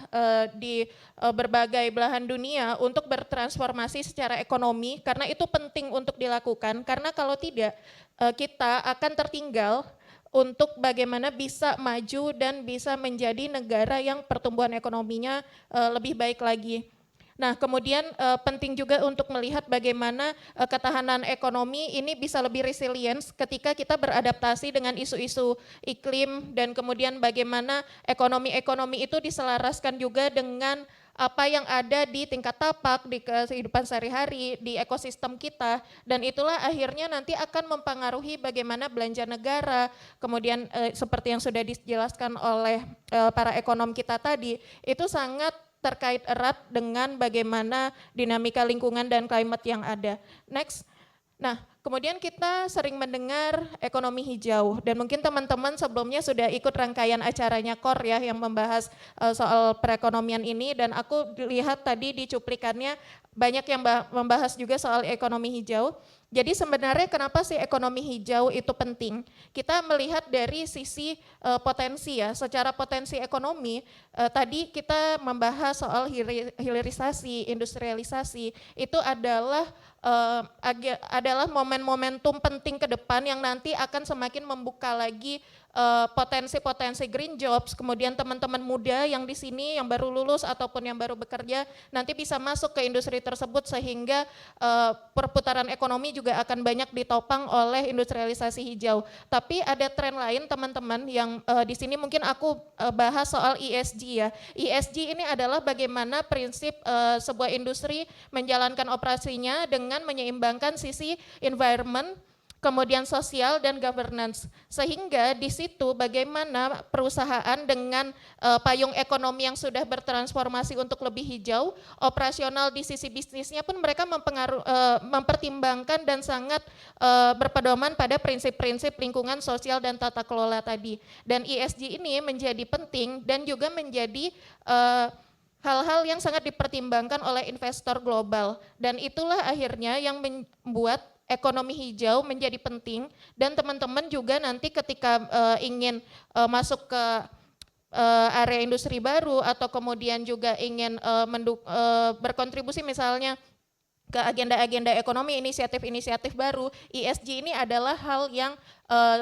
di berbagai belahan dunia untuk bertransformasi secara ekonomi, karena itu penting untuk dilakukan, karena kalau tidak kita akan tertinggal untuk bagaimana bisa maju dan bisa menjadi negara yang pertumbuhan ekonominya lebih baik lagi. Nah, kemudian penting juga untuk melihat bagaimana ketahanan ekonomi ini bisa lebih resilient ketika kita beradaptasi dengan isu-isu iklim dan kemudian bagaimana ekonomi itu diselaraskan juga dengan apa yang ada di tingkat tapak, di kehidupan sehari-hari, di ekosistem kita, dan itulah akhirnya nanti akan mempengaruhi bagaimana belanja negara, kemudian seperti yang sudah dijelaskan oleh para ekonom kita tadi, itu sangat terkait erat dengan bagaimana dinamika lingkungan dan climate yang ada. Next. Nah, kemudian kita sering mendengar ekonomi hijau dan mungkin teman-teman sebelumnya sudah ikut rangkaian acaranya KOR ya yang membahas soal perekonomian ini dan aku lihat tadi di cuplikannya banyak yang membahas juga soal ekonomi hijau. Jadi sebenarnya kenapa sih ekonomi hijau itu penting? Kita melihat dari sisi potensi ya, secara potensi ekonomi tadi kita membahas soal hilirisasi, industrialisasi, itu adalah momen-momentum penting ke depan yang nanti akan semakin membuka lagi potensi-potensi green jobs, kemudian teman-teman muda yang di sini yang baru lulus ataupun yang baru bekerja nanti bisa masuk ke industri tersebut sehingga perputaran ekonomi juga akan banyak ditopang oleh industrialisasi hijau. Tapi ada tren lain teman-teman yang di sini mungkin aku bahas soal ESG ya. ESG ini adalah bagaimana prinsip sebuah industri menjalankan operasinya dengan menyeimbangkan sisi environment, kemudian sosial dan governance, sehingga di situ bagaimana perusahaan dengan payung ekonomi yang sudah bertransformasi untuk lebih hijau, operasional di sisi bisnisnya pun mereka mempertimbangkan dan sangat berpedoman pada prinsip-prinsip lingkungan sosial dan tata kelola tadi. Dan ESG ini menjadi penting dan juga menjadi hal-hal yang sangat dipertimbangkan oleh investor global dan itulah akhirnya yang membuat ekonomi hijau menjadi penting dan teman-teman juga nanti ketika ingin masuk ke area industri baru atau kemudian juga ingin berkontribusi misalnya ke agenda-agenda ekonomi, inisiatif-inisiatif baru, ESG ini adalah hal yang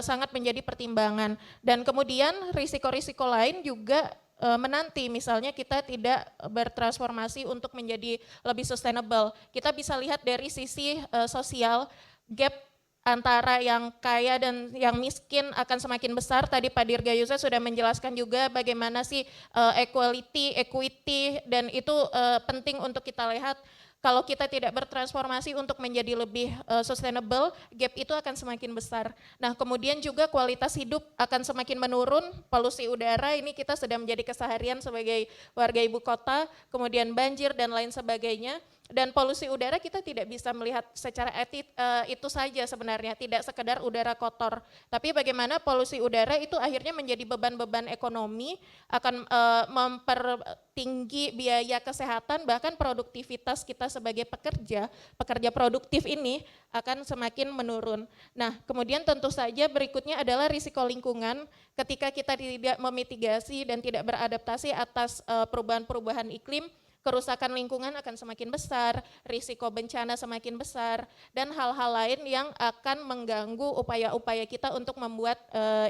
sangat menjadi pertimbangan dan kemudian risiko-risiko lain juga menanti, misalnya kita tidak bertransformasi untuk menjadi lebih sustainable. Kita bisa lihat dari sisi sosial, gap antara yang kaya dan yang miskin akan semakin besar. Tadi Pak Dirgayusa sudah menjelaskan juga bagaimana sih equity, dan itu penting untuk kita lihat. Kalau kita tidak bertransformasi untuk menjadi lebih sustainable, gap itu akan semakin besar. Nah, kemudian juga kualitas hidup akan semakin menurun, polusi udara ini kita sedang menjadi keseharian sebagai warga ibu kota, kemudian banjir dan lain sebagainya. Dan polusi udara kita tidak bisa melihat secara itu saja sebenarnya, tidak sekedar udara kotor. Tapi bagaimana polusi udara itu akhirnya menjadi beban-beban ekonomi, akan mempertinggi biaya kesehatan, bahkan produktivitas kita sebagai pekerja produktif ini akan semakin menurun. Nah, kemudian tentu saja berikutnya adalah risiko lingkungan, ketika kita tidak memitigasi dan tidak beradaptasi atas perubahan-perubahan iklim, kerusakan lingkungan akan semakin besar, risiko bencana semakin besar, dan hal-hal lain yang akan mengganggu upaya-upaya kita untuk membuat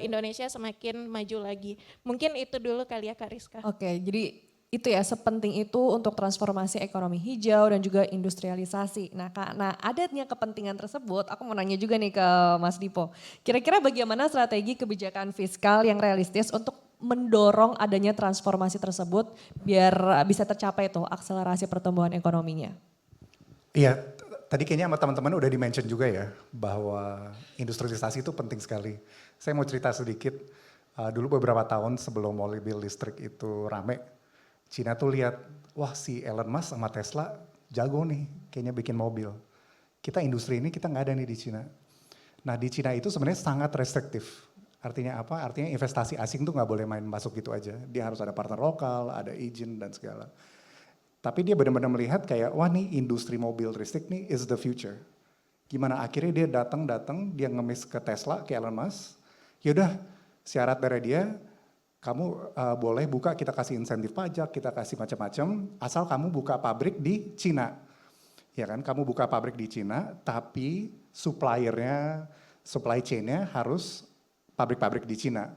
Indonesia semakin maju lagi. Mungkin itu dulu kali ya Kak Rizka. Oke, jadi itu ya sepenting itu untuk transformasi ekonomi hijau dan juga industrialisasi. Nah, karena adanya kepentingan tersebut, aku mau nanya juga nih ke Mas Dipo. Kira-kira bagaimana strategi kebijakan fiskal yang realistis untuk mendorong adanya transformasi tersebut biar bisa tercapai tuh akselerasi pertumbuhan ekonominya? Iya, tadi kayaknya sama teman-teman udah di-mention juga ya, bahwa industrialisasi itu penting sekali. Saya mau cerita sedikit, dulu beberapa tahun sebelum mobil listrik itu rame, Cina tuh lihat, wah si Elon Musk sama Tesla jago nih kayaknya bikin mobil. Kita industri ini kita nggak ada nih di Cina. Nah di Cina itu sebenarnya sangat restriktif. Artinya apa? Artinya investasi asing tuh nggak boleh main masuk gitu aja. Dia harus ada partner lokal, ada izin dan segala. Tapi dia benar-benar melihat kayak, wah nih industri mobil listrik nih is the future. Gimana akhirnya dia datang, dia ngemis ke Tesla, ke Elon Musk. Yaudah syarat dari dia, kamu boleh buka, kita kasih insentif pajak, kita kasih macam-macam, asal kamu buka pabrik di Cina. Ya kan, kamu buka pabrik di Cina, tapi suppliernya, supply chain-nya harus pabrik-pabrik di Cina.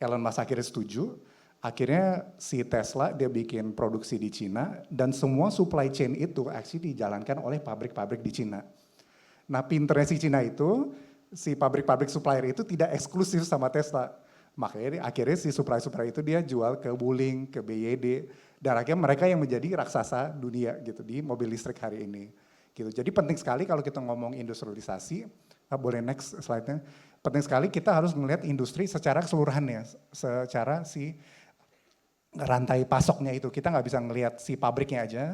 Elon Musk akhirnya setuju, akhirnya si Tesla dia bikin produksi di Cina dan semua supply chain itu actually dijalankan oleh pabrik-pabrik di Cina. Nah pinternya si Cina itu, si pabrik-pabrik supplier itu tidak eksklusif sama Tesla. Makanya akhirnya si supplier-supplier itu dia jual ke Wuling, ke BYD, dan akhirnya mereka yang menjadi raksasa dunia gitu di mobil listrik hari ini. Gitu. Jadi penting sekali kalau kita ngomong industrialisasi, boleh next slide-nya. Penting sekali kita harus melihat industri secara keseluruhannya, secara si rantai pasoknya itu. Kita nggak bisa ngelihat si pabriknya aja,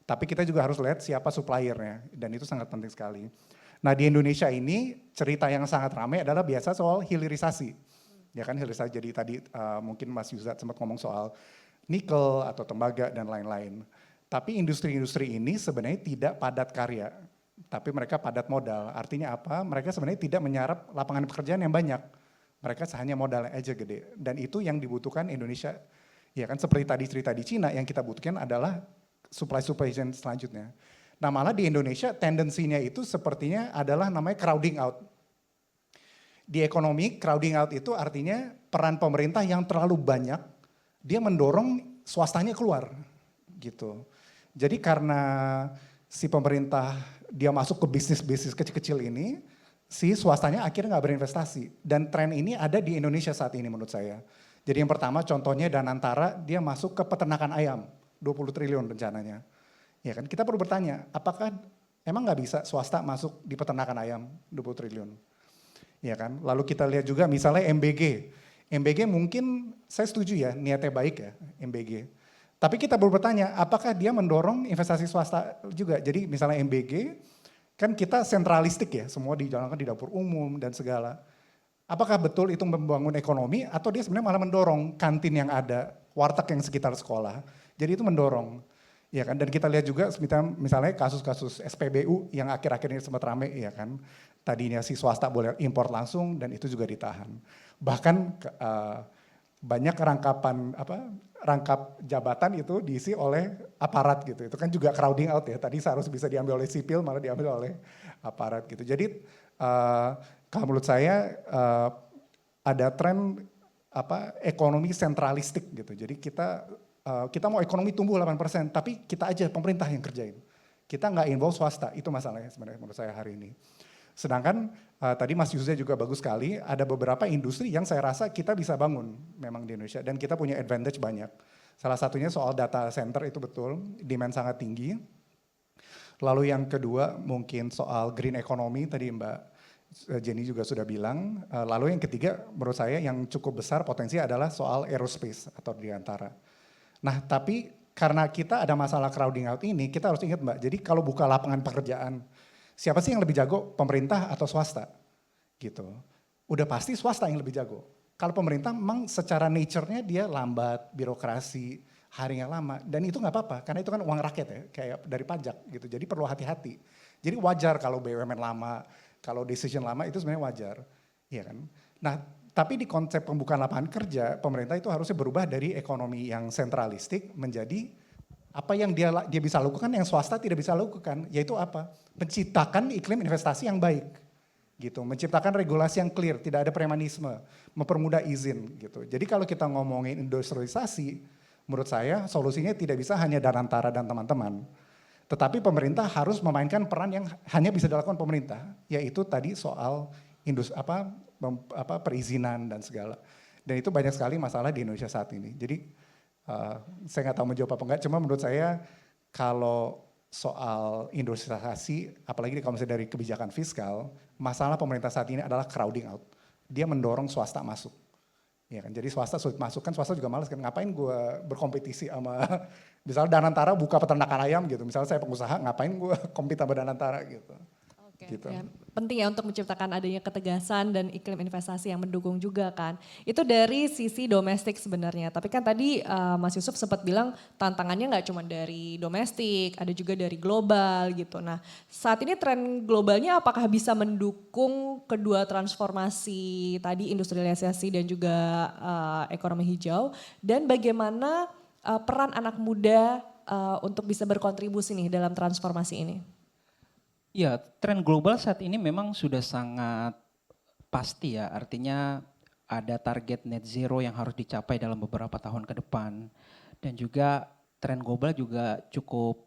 tapi kita juga harus lihat siapa suppliernya, dan itu sangat penting sekali. Nah di Indonesia ini cerita yang sangat ramai adalah biasa soal hilirisasi. Ya kan hilirisasi, jadi tadi mungkin Mas Yuzat sempat ngomong soal nikel atau tembaga dan lain-lain. Tapi industri-industri ini sebenarnya tidak padat karya, tapi mereka padat modal. Artinya apa? Mereka sebenarnya tidak menyerap lapangan pekerjaan yang banyak. Mereka hanya modalnya aja gede. Dan itu yang dibutuhkan Indonesia. Ya kan seperti tadi cerita di Cina, yang kita butuhkan adalah supply chain selanjutnya. Nah malah di Indonesia tendensinya itu sepertinya adalah namanya crowding out. Di ekonomi crowding out itu artinya peran pemerintah yang terlalu banyak, dia mendorong swastanya keluar gitu. Jadi karena si pemerintah dia masuk ke bisnis-bisnis kecil-kecil ini, si swastanya akhirnya nggak berinvestasi. Dan tren ini ada di Indonesia saat ini menurut saya. Jadi yang pertama contohnya Danantara, dia masuk ke peternakan ayam, 20 triliun rencananya. Ya kan, kita perlu bertanya, apakah emang nggak bisa swasta masuk di peternakan ayam 20 triliun? Ya kan, lalu kita lihat juga misalnya MBG. MBG mungkin saya setuju ya, niatnya baik ya MBG. Tapi kita perlu bertanya, apakah dia mendorong investasi swasta juga? Jadi misalnya MBG, kan kita sentralistik ya, semua dijalankan di dapur umum dan segala. Apakah betul itu membangun ekonomi atau dia sebenarnya malah mendorong kantin yang ada, warteg yang sekitar sekolah. Jadi itu mendorong. Ya kan, dan kita lihat juga misalnya kasus-kasus SPBU yang akhir-akhir ini sempat rame ya kan. Tadinya si swasta boleh impor langsung dan itu juga ditahan. Bahkan banyak rangkap jabatan itu diisi oleh aparat gitu. Itu kan juga crowding out ya. Tadi seharusnya bisa diambil oleh sipil malah diambil oleh aparat gitu. Jadi kalau menurut saya ada tren ekonomi sentralistik gitu. Jadi kita mau ekonomi tumbuh 8%, tapi kita aja pemerintah yang kerjain. Kita nggak involve swasta, itu masalahnya sebenarnya menurut saya hari ini. Sedangkan tadi Mas Yuzha juga bagus sekali, ada beberapa industri yang saya rasa kita bisa bangun memang di Indonesia dan kita punya advantage banyak. Salah satunya soal data center itu betul, demand sangat tinggi. Lalu yang kedua mungkin soal green economy tadi Mbak Jenny juga sudah bilang. Lalu yang ketiga menurut saya yang cukup besar potensi adalah soal aerospace atau dirgantara. Nah tapi karena kita ada masalah crowding out ini, kita harus ingat Mbak, jadi kalau buka lapangan pekerjaan, siapa sih yang lebih jago, pemerintah atau swasta? Gitu. Udah pasti swasta yang lebih jago. Kalau pemerintah memang secara nature-nya dia lambat, birokrasi, harinya lama, dan itu nggak apa-apa, karena itu kan uang rakyat ya, kayak dari pajak gitu, jadi perlu hati-hati. Jadi wajar kalau BUMN lama, kalau decision lama itu sebenarnya wajar, iya kan? Nah, tapi di konsep pembukaan lapangan kerja, pemerintah itu harusnya berubah dari ekonomi yang sentralistik menjadi apa yang dia bisa lakukan yang swasta tidak bisa lakukan, yaitu apa? Menciptakan iklim investasi yang baik, gitu. Menciptakan regulasi yang clear, tidak ada premanisme, mempermudah izin, gitu. Jadi kalau kita ngomongin industrialisasi, menurut saya solusinya tidak bisa hanya Danantara dan teman-teman, tetapi pemerintah harus memainkan peran yang hanya bisa dilakukan pemerintah, yaitu tadi soal perizinan dan segala. Dan itu banyak sekali masalah di Indonesia saat ini. Jadi saya nggak tahu menjawab apa enggak, cuma menurut saya kalau soal industrialisasi, apalagi kalau misalnya dari kebijakan fiskal, masalah pemerintah saat ini adalah crowding out. Dia mendorong swasta masuk. Ya kan, jadi swasta sulit masuk, kan swasta juga males kan, ngapain gue berkompetisi sama, misalnya Danantara buka peternakan ayam gitu, misalnya saya pengusaha, ngapain gue kompet sama Danantara gitu. Oke, Gitu. ya. Penting ya untuk menciptakan adanya ketegasan dan iklim investasi yang mendukung juga kan. Itu dari sisi domestik sebenarnya. Tapi kan tadi Mas Yusuf sempat bilang tantangannya nggak cuma dari domestik, ada juga dari global gitu. Nah saat ini tren globalnya apakah bisa mendukung kedua transformasi tadi industrialisasi dan juga ekonomi hijau. Dan bagaimana peran anak muda untuk bisa berkontribusi nih dalam transformasi ini? Ya, tren global saat ini memang sudah sangat pasti ya, artinya ada target net zero yang harus dicapai dalam beberapa tahun ke depan. Dan juga tren global juga cukup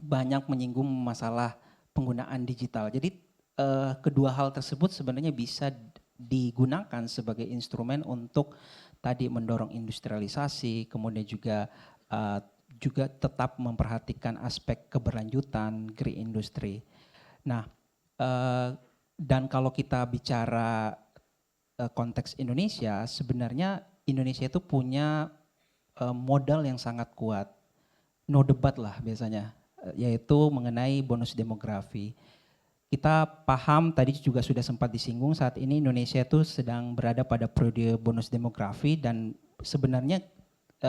banyak menyinggung masalah penggunaan digital. Jadi kedua hal tersebut sebenarnya bisa digunakan sebagai instrumen untuk tadi mendorong industrialisasi, kemudian juga tetap memperhatikan aspek keberlanjutan green industry. Nah, dan kalau kita bicara konteks Indonesia, sebenarnya Indonesia itu punya modal yang sangat kuat, no debat lah biasanya, yaitu mengenai bonus demografi. Kita paham tadi juga sudah sempat disinggung, saat ini Indonesia itu sedang berada pada periode bonus demografi dan sebenarnya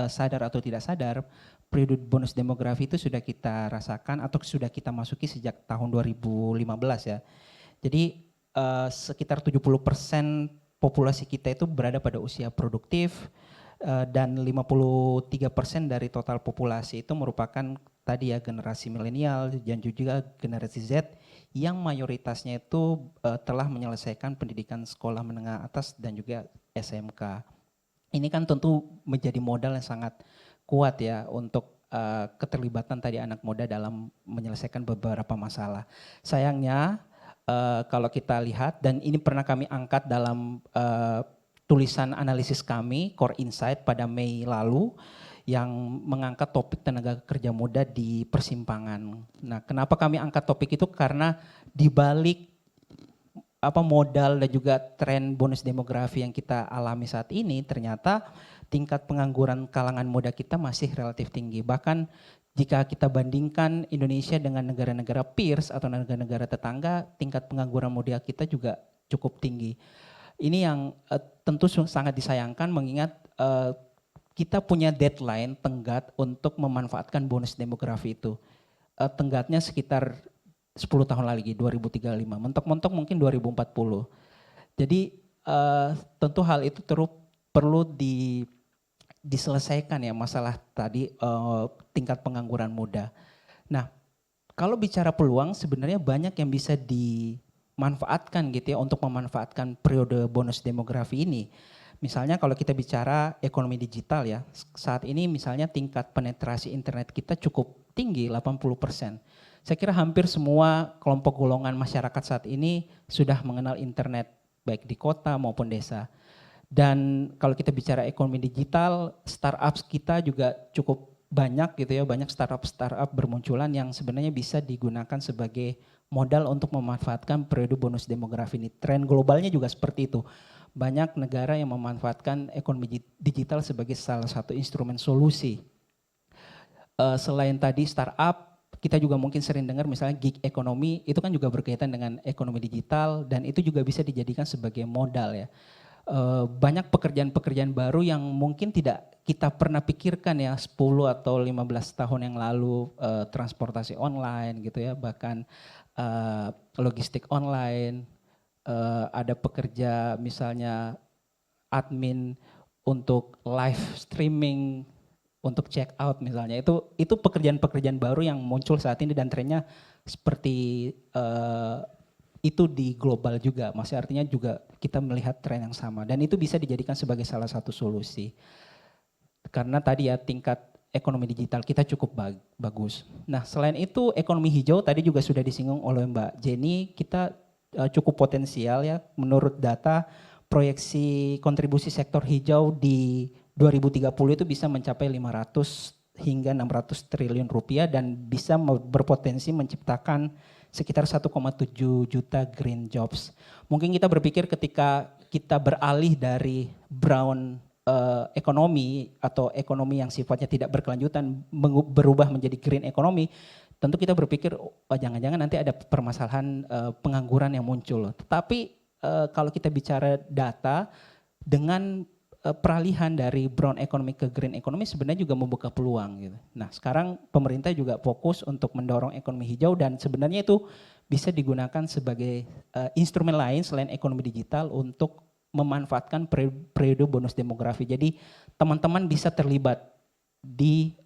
sadar atau tidak sadar, periode bonus demografi itu sudah kita rasakan atau sudah kita masuki sejak tahun 2015 ya. Jadi sekitar 70% populasi kita itu berada pada usia produktif dan 53% dari total populasi itu merupakan tadi ya generasi milenial dan juga generasi Z yang mayoritasnya itu telah menyelesaikan pendidikan sekolah menengah atas dan juga SMK. Ini kan tentu menjadi modal yang sangat kuat ya untuk keterlibatan tadi anak muda dalam menyelesaikan beberapa masalah. Sayangnya kalau kita lihat dan ini pernah kami angkat dalam tulisan analisis kami Core Insight pada Mei lalu yang mengangkat topik tenaga kerja muda di persimpangan. Nah, kenapa kami angkat topik itu? Karena di balik modal dan juga tren bonus demografi yang kita alami saat ini, ternyata tingkat pengangguran kalangan muda kita masih relatif tinggi. Bahkan jika kita bandingkan Indonesia dengan negara-negara peers atau negara-negara tetangga, tingkat pengangguran muda kita juga cukup tinggi. Ini yang tentu sangat disayangkan mengingat kita punya deadline tenggat untuk memanfaatkan bonus demografi itu. Tenggatnya sekitar 10 tahun lagi, 2035, mentok-mentok mungkin 2040. Jadi tentu hal itu perlu diselesaikan ya masalah tadi tingkat pengangguran muda. Nah, kalau bicara peluang sebenarnya banyak yang bisa dimanfaatkan gitu ya untuk memanfaatkan periode bonus demografi ini. Misalnya kalau kita bicara ekonomi digital ya, saat ini misalnya tingkat penetrasi internet kita cukup tinggi, 80%. Saya kira hampir semua kelompok golongan masyarakat saat ini sudah mengenal internet baik di kota maupun desa. Dan kalau kita bicara ekonomi digital, startup kita juga cukup banyak gitu ya, banyak startup bermunculan yang sebenarnya bisa digunakan sebagai modal untuk memanfaatkan periode bonus demografi ini. Tren globalnya juga seperti itu. Banyak negara yang memanfaatkan ekonomi digital sebagai salah satu instrumen solusi. Selain tadi startup, kita juga mungkin sering dengar misalnya gig ekonomi, itu kan juga berkaitan dengan ekonomi digital dan itu juga bisa dijadikan sebagai modal ya. Banyak pekerjaan-pekerjaan baru yang mungkin tidak kita pernah pikirkan ya 10 atau 15 tahun yang lalu, transportasi online gitu ya, bahkan logistik online, ada pekerja misalnya admin untuk live streaming, untuk check out misalnya, itu pekerjaan-pekerjaan baru yang muncul saat ini dan trennya seperti itu di global juga, maksudnya artinya juga kita melihat tren yang sama dan itu bisa dijadikan sebagai salah satu solusi. Karena tadi ya tingkat ekonomi digital kita cukup bagus. Nah selain itu ekonomi hijau tadi juga sudah disinggung oleh Mbak Jenny, kita cukup potensial ya menurut data proyeksi kontribusi sektor hijau di 2030 itu bisa mencapai 500 hingga 600 triliun rupiah dan bisa berpotensi menciptakan sekitar 1,7 juta green jobs. Mungkin kita berpikir ketika kita beralih dari brown ekonomi atau ekonomi yang sifatnya tidak berkelanjutan berubah menjadi green ekonomi, tentu kita berpikir oh, jangan-jangan nanti ada permasalahan pengangguran yang muncul. Tetapi kalau kita bicara data dengan peralihan dari brown economy ke green economy sebenarnya juga membuka peluang gitu. Nah sekarang pemerintah juga fokus untuk mendorong ekonomi hijau dan sebenarnya itu bisa digunakan sebagai instrumen lain selain ekonomi digital untuk memanfaatkan periode bonus demografi. Jadi teman-teman bisa terlibat di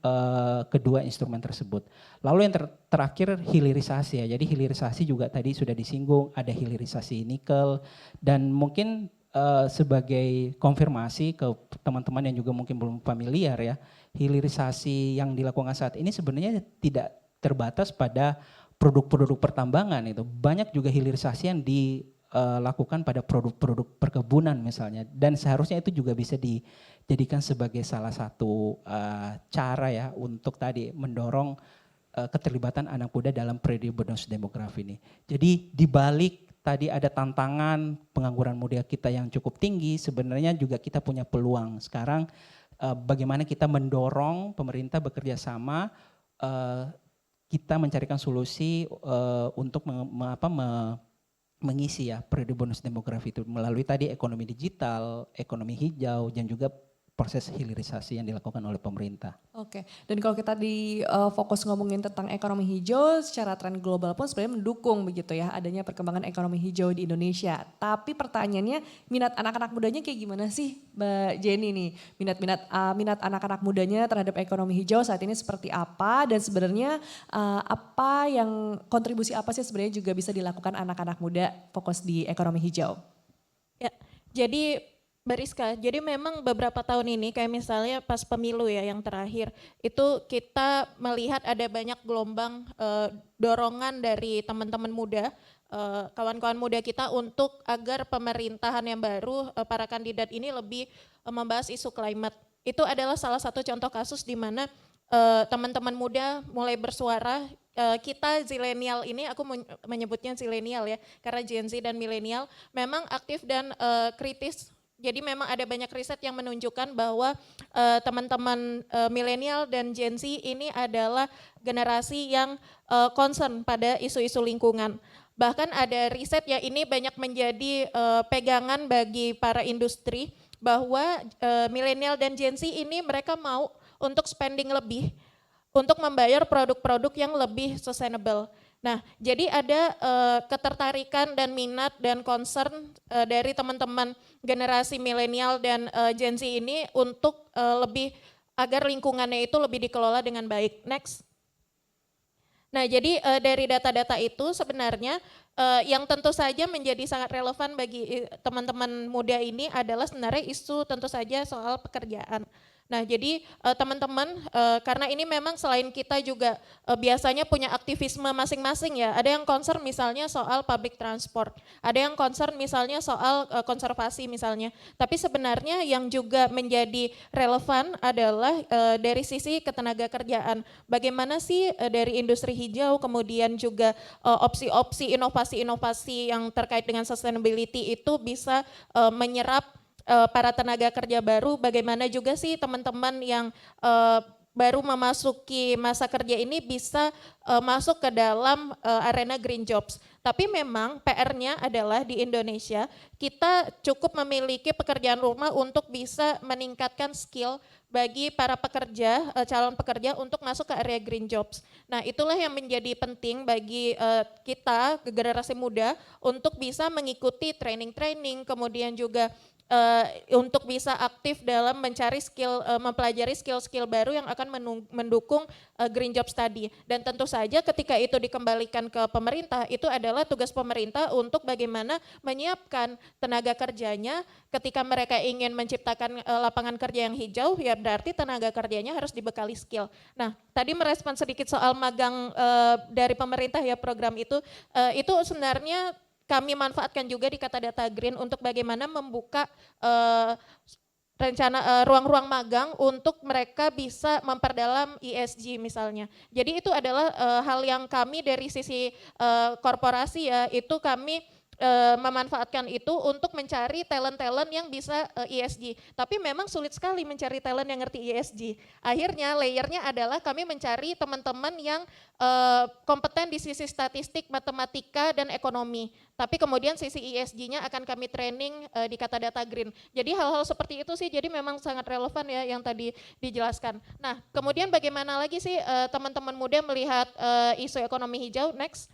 kedua instrumen tersebut. Lalu yang terakhir hilirisasi ya. Jadi hilirisasi juga tadi sudah disinggung, ada hilirisasi nikel dan mungkin sebagai konfirmasi ke teman-teman yang juga mungkin belum familiar ya, hilirisasi yang dilakukan saat ini sebenarnya tidak terbatas pada produk-produk pertambangan itu. Banyak juga hilirisasi yang dilakukan pada produk-produk perkebunan misalnya dan seharusnya itu juga bisa dijadikan sebagai salah satu cara ya untuk tadi mendorong keterlibatan anak muda dalam periode bonus demografi ini. Jadi dibalik tadi ada tantangan pengangguran muda kita yang cukup tinggi, sebenarnya juga kita punya peluang. Sekarang bagaimana kita mendorong pemerintah bekerja sama, kita mencarikan solusi untuk mengisi ya periode bonus demografi itu melalui tadi ekonomi digital, ekonomi hijau dan juga proses hilirisasi yang dilakukan oleh pemerintah. Oke, dan kalau kita di fokus ngomongin tentang ekonomi hijau, secara tren global pun sebenarnya mendukung begitu ya adanya perkembangan ekonomi hijau di Indonesia. Tapi pertanyaannya minat anak-anak mudanya kayak gimana sih Mbak Jenny nih? Minat anak-anak mudanya terhadap ekonomi hijau saat ini seperti apa dan sebenarnya kontribusi apa sih sebenarnya juga bisa dilakukan anak-anak muda fokus di ekonomi hijau? Ya, jadi Bariska, jadi memang beberapa tahun ini kayak misalnya pas pemilu ya yang terakhir itu kita melihat ada banyak gelombang dorongan dari teman-teman muda, kawan-kawan muda kita untuk agar pemerintahan yang baru, para kandidat ini lebih membahas isu climate. Itu adalah salah satu contoh kasus di mana teman-teman muda mulai bersuara. Kita zilenial ini, aku menyebutnya zilenial ya, karena Gen Z dan milenial memang aktif dan kritis. Jadi memang ada banyak riset yang menunjukkan bahwa teman-teman milenial dan Gen Z ini adalah generasi yang concern pada isu-isu lingkungan. Bahkan ada riset ya ini banyak menjadi pegangan bagi para industri bahwa milenial dan Gen Z ini mereka mau untuk spending lebih untuk membayar produk-produk yang lebih sustainable. Nah, jadi ada ketertarikan dan minat dan concern dari teman-teman generasi milenial dan Gen Z ini untuk lebih agar lingkungannya itu lebih dikelola dengan baik. Next. Nah, jadi dari data-data itu sebenarnya yang tentu saja menjadi sangat relevan bagi teman-teman muda ini adalah sebenarnya isu tentu saja soal pekerjaan. Nah, jadi teman-teman, karena ini memang selain kita juga biasanya punya aktivisme masing-masing ya. Ada yang concern misalnya soal public transport, ada yang concern misalnya soal konservasi misalnya. Tapi sebenarnya yang juga menjadi relevan adalah dari sisi ketenaga kerjaan. Bagaimana sih dari industri hijau, kemudian juga opsi-opsi inovasi-inovasi yang terkait dengan sustainability itu bisa menyerap para tenaga kerja baru, bagaimana juga sih teman-teman yang baru memasuki masa kerja ini bisa masuk ke dalam arena green jobs. Tapi memang PR-nya adalah di Indonesia kita cukup memiliki pekerjaan rumah untuk bisa meningkatkan skill bagi para pekerja, calon pekerja untuk masuk ke area green jobs. Nah, itulah yang menjadi penting bagi kita, generasi muda, untuk bisa mengikuti training-training, kemudian juga untuk bisa aktif dalam mencari skill, mempelajari skill-skill baru yang akan mendukung green jobs tadi. Dan tentu saja ketika itu dikembalikan ke pemerintah, itu adalah tugas pemerintah untuk bagaimana menyiapkan tenaga kerjanya ketika mereka ingin menciptakan lapangan kerja yang hijau, ya berarti tenaga kerjanya harus dibekali skill. Nah, tadi merespon sedikit soal magang dari pemerintah ya, program itu sebenarnya kami manfaatkan juga di Kata Data Green untuk bagaimana membuka rencana ruang-ruang magang untuk mereka bisa memperdalam ESG misalnya. Jadi itu adalah hal yang kami dari sisi korporasi ya, itu kami memanfaatkan itu untuk mencari talent-talent yang bisa ESG. Tapi memang sulit sekali mencari talent yang ngerti ESG. Akhirnya layernya adalah kami mencari teman-teman yang kompeten di sisi statistik, matematika, dan ekonomi. Tapi kemudian sisi ESG-nya akan kami training di Kata Data Green. Jadi hal-hal seperti itu sih, jadi memang sangat relevan ya yang tadi dijelaskan. Nah, kemudian bagaimana lagi sih teman-teman muda melihat isu ekonomi hijau? Next.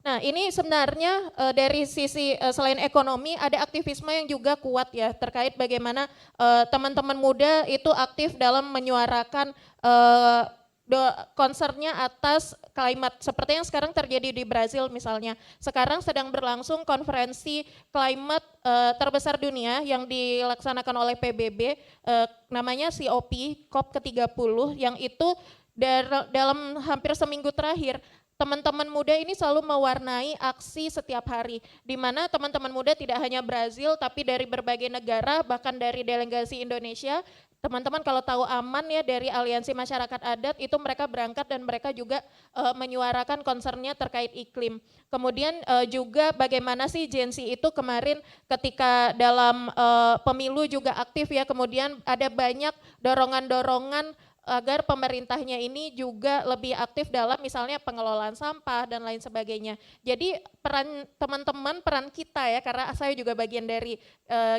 Nah, ini sebenarnya dari sisi selain ekonomi ada aktivisme yang juga kuat ya terkait bagaimana teman-teman muda itu aktif dalam menyuarakan concernnya atas climate seperti yang sekarang terjadi di Brazil misalnya. Sekarang sedang berlangsung konferensi climate terbesar dunia yang dilaksanakan oleh PBB, namanya COP ke-30, yang itu dalam hampir seminggu terakhir teman-teman muda ini selalu mewarnai aksi setiap hari, di mana teman-teman muda tidak hanya Brazil, tapi dari berbagai negara, bahkan dari delegasi Indonesia. Teman-teman kalau tahu Aman ya, dari Aliansi Masyarakat Adat, itu mereka berangkat dan mereka juga menyuarakan concernnya terkait iklim. Kemudian juga bagaimana sih Gen Z itu kemarin ketika dalam pemilu juga aktif ya, kemudian ada banyak dorongan-dorongan agar pemerintahnya ini juga lebih aktif dalam misalnya pengelolaan sampah dan lain sebagainya. Jadi peran teman-teman, peran kita ya, karena saya juga bagian dari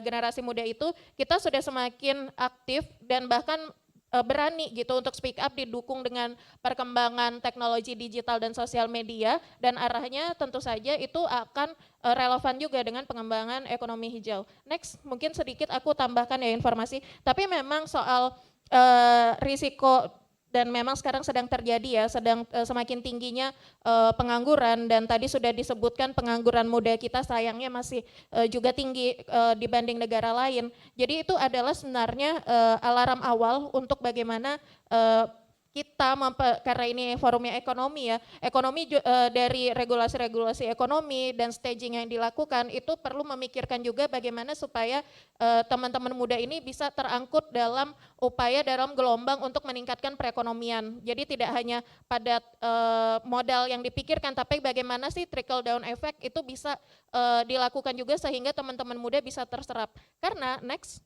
generasi muda itu, kita sudah semakin aktif dan bahkan berani gitu untuk speak up, didukung dengan perkembangan teknologi digital dan sosial media, dan arahnya tentu saja itu akan relevan juga dengan pengembangan ekonomi hijau. Next, mungkin sedikit aku tambahkan ya informasi, tapi memang soal risiko dan memang sekarang sedang terjadi ya, sedang semakin tingginya pengangguran, dan tadi sudah disebutkan pengangguran muda kita sayangnya masih juga tinggi dibanding negara lain. Jadi itu adalah sebenarnya alarm awal untuk bagaimana kita karena ini forumnya ekonomi ya, ekonomi dari regulasi-regulasi ekonomi dan staging yang dilakukan itu perlu memikirkan juga bagaimana supaya teman-teman muda ini bisa terangkut dalam upaya dalam gelombang untuk meningkatkan perekonomian. Jadi tidak hanya pada modal yang dipikirkan, tapi bagaimana sih trickle down effect itu bisa dilakukan juga sehingga teman-teman muda bisa terserap. Karena next.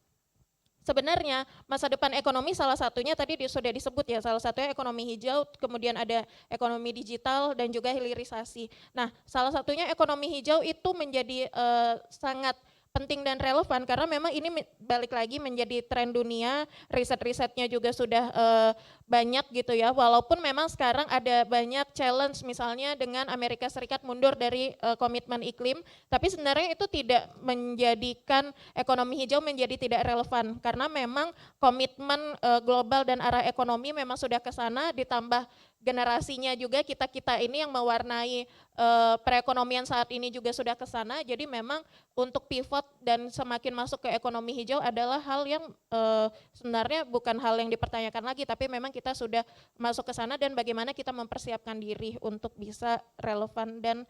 Sebenarnya masa depan ekonomi salah satunya tadi sudah disebut ya, salah satunya ekonomi hijau, kemudian ada ekonomi digital dan juga hilirisasi. Nah, salah satunya ekonomi hijau itu menjadi sangat penting dan relevan karena memang ini balik lagi menjadi tren dunia, riset-risetnya juga sudah banyak gitu ya, walaupun memang sekarang ada banyak challenge misalnya dengan Amerika Serikat mundur dari komitmen iklim, tapi sebenarnya itu tidak menjadikan ekonomi hijau menjadi tidak relevan karena memang komitmen global dan arah ekonomi memang sudah ke sana, ditambah generasinya juga kita-kita ini yang mewarnai perekonomian saat ini juga sudah ke sana. Jadi memang untuk pivot dan semakin masuk ke ekonomi hijau adalah hal yang sebenarnya bukan hal yang dipertanyakan lagi, tapi memang kita sudah masuk ke sana dan bagaimana kita mempersiapkan diri untuk bisa relevan dan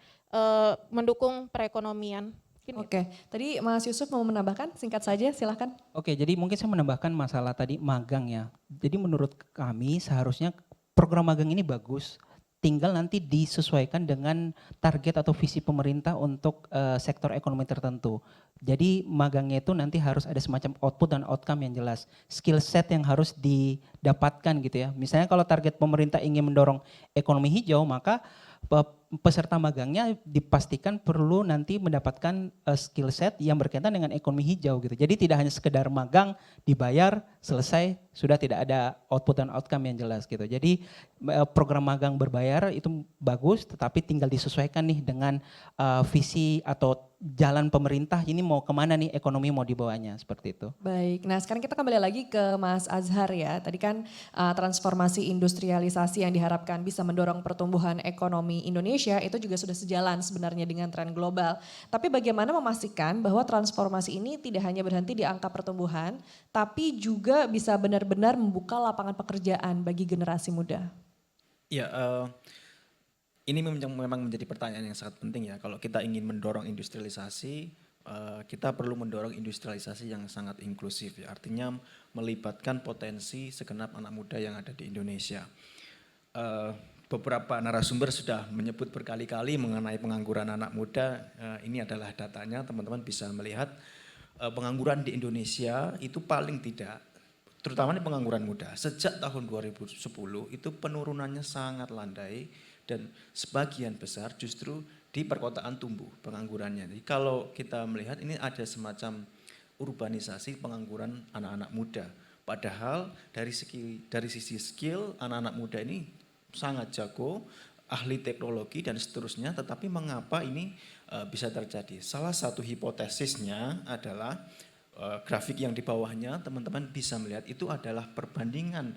mendukung perekonomian. Mungkin itu. Oke, tadi Mas Yusuf mau menambahkan, singkat saja silahkan. Oke, jadi mungkin saya menambahkan masalah tadi magang ya. Jadi menurut kami seharusnya program magang ini bagus, tinggal nanti disesuaikan dengan target atau visi pemerintah untuk sektor ekonomi tertentu. Jadi magangnya itu nanti harus ada semacam output dan outcome yang jelas, skill set yang harus didapatkan gitu ya. Misalnya kalau target pemerintah ingin mendorong ekonomi hijau, maka peserta magangnya dipastikan perlu nanti mendapatkan skill set yang berkaitan dengan ekonomi hijau gitu. Jadi tidak hanya sekedar magang, dibayar, selesai, sudah tidak ada output dan outcome yang jelas gitu. Jadi program magang berbayar itu bagus, tetapi tinggal disesuaikan nih dengan visi atau jalan pemerintah ini mau kemana nih ekonomi mau dibawanya, seperti itu. Baik, nah sekarang kita kembali lagi ke Mas Azhar ya. Tadi kan transformasi industrialisasi yang diharapkan bisa mendorong pertumbuhan ekonomi Indonesia itu juga sudah sejalan sebenarnya dengan tren global. Tapi bagaimana memastikan bahwa transformasi ini tidak hanya berhenti di angka pertumbuhan, tapi juga bisa benar-benar membuka lapangan pekerjaan bagi generasi muda? Ya, ini memang menjadi pertanyaan yang sangat penting ya. Kalau kita ingin mendorong industrialisasi, kita perlu mendorong industrialisasi yang sangat inklusif ya. Artinya melibatkan potensi segenap anak muda yang ada di Indonesia. Beberapa narasumber sudah menyebut berkali-kali mengenai pengangguran anak muda. Ini adalah datanya, teman-teman bisa melihat pengangguran di Indonesia itu paling tidak, terutama di pengangguran muda, sejak tahun 2010 itu penurunannya sangat landai. Dan sebagian besar justru di perkotaan tumbuh penganggurannya. Jadi kalau kita melihat ini ada semacam urbanisasi pengangguran anak-anak muda. Padahal dari sisi skill anak-anak muda ini sangat jago, ahli teknologi dan seterusnya. Tetapi mengapa ini bisa terjadi? Salah satu hipotesisnya adalah grafik yang di bawahnya teman-teman bisa melihat itu adalah perbandingan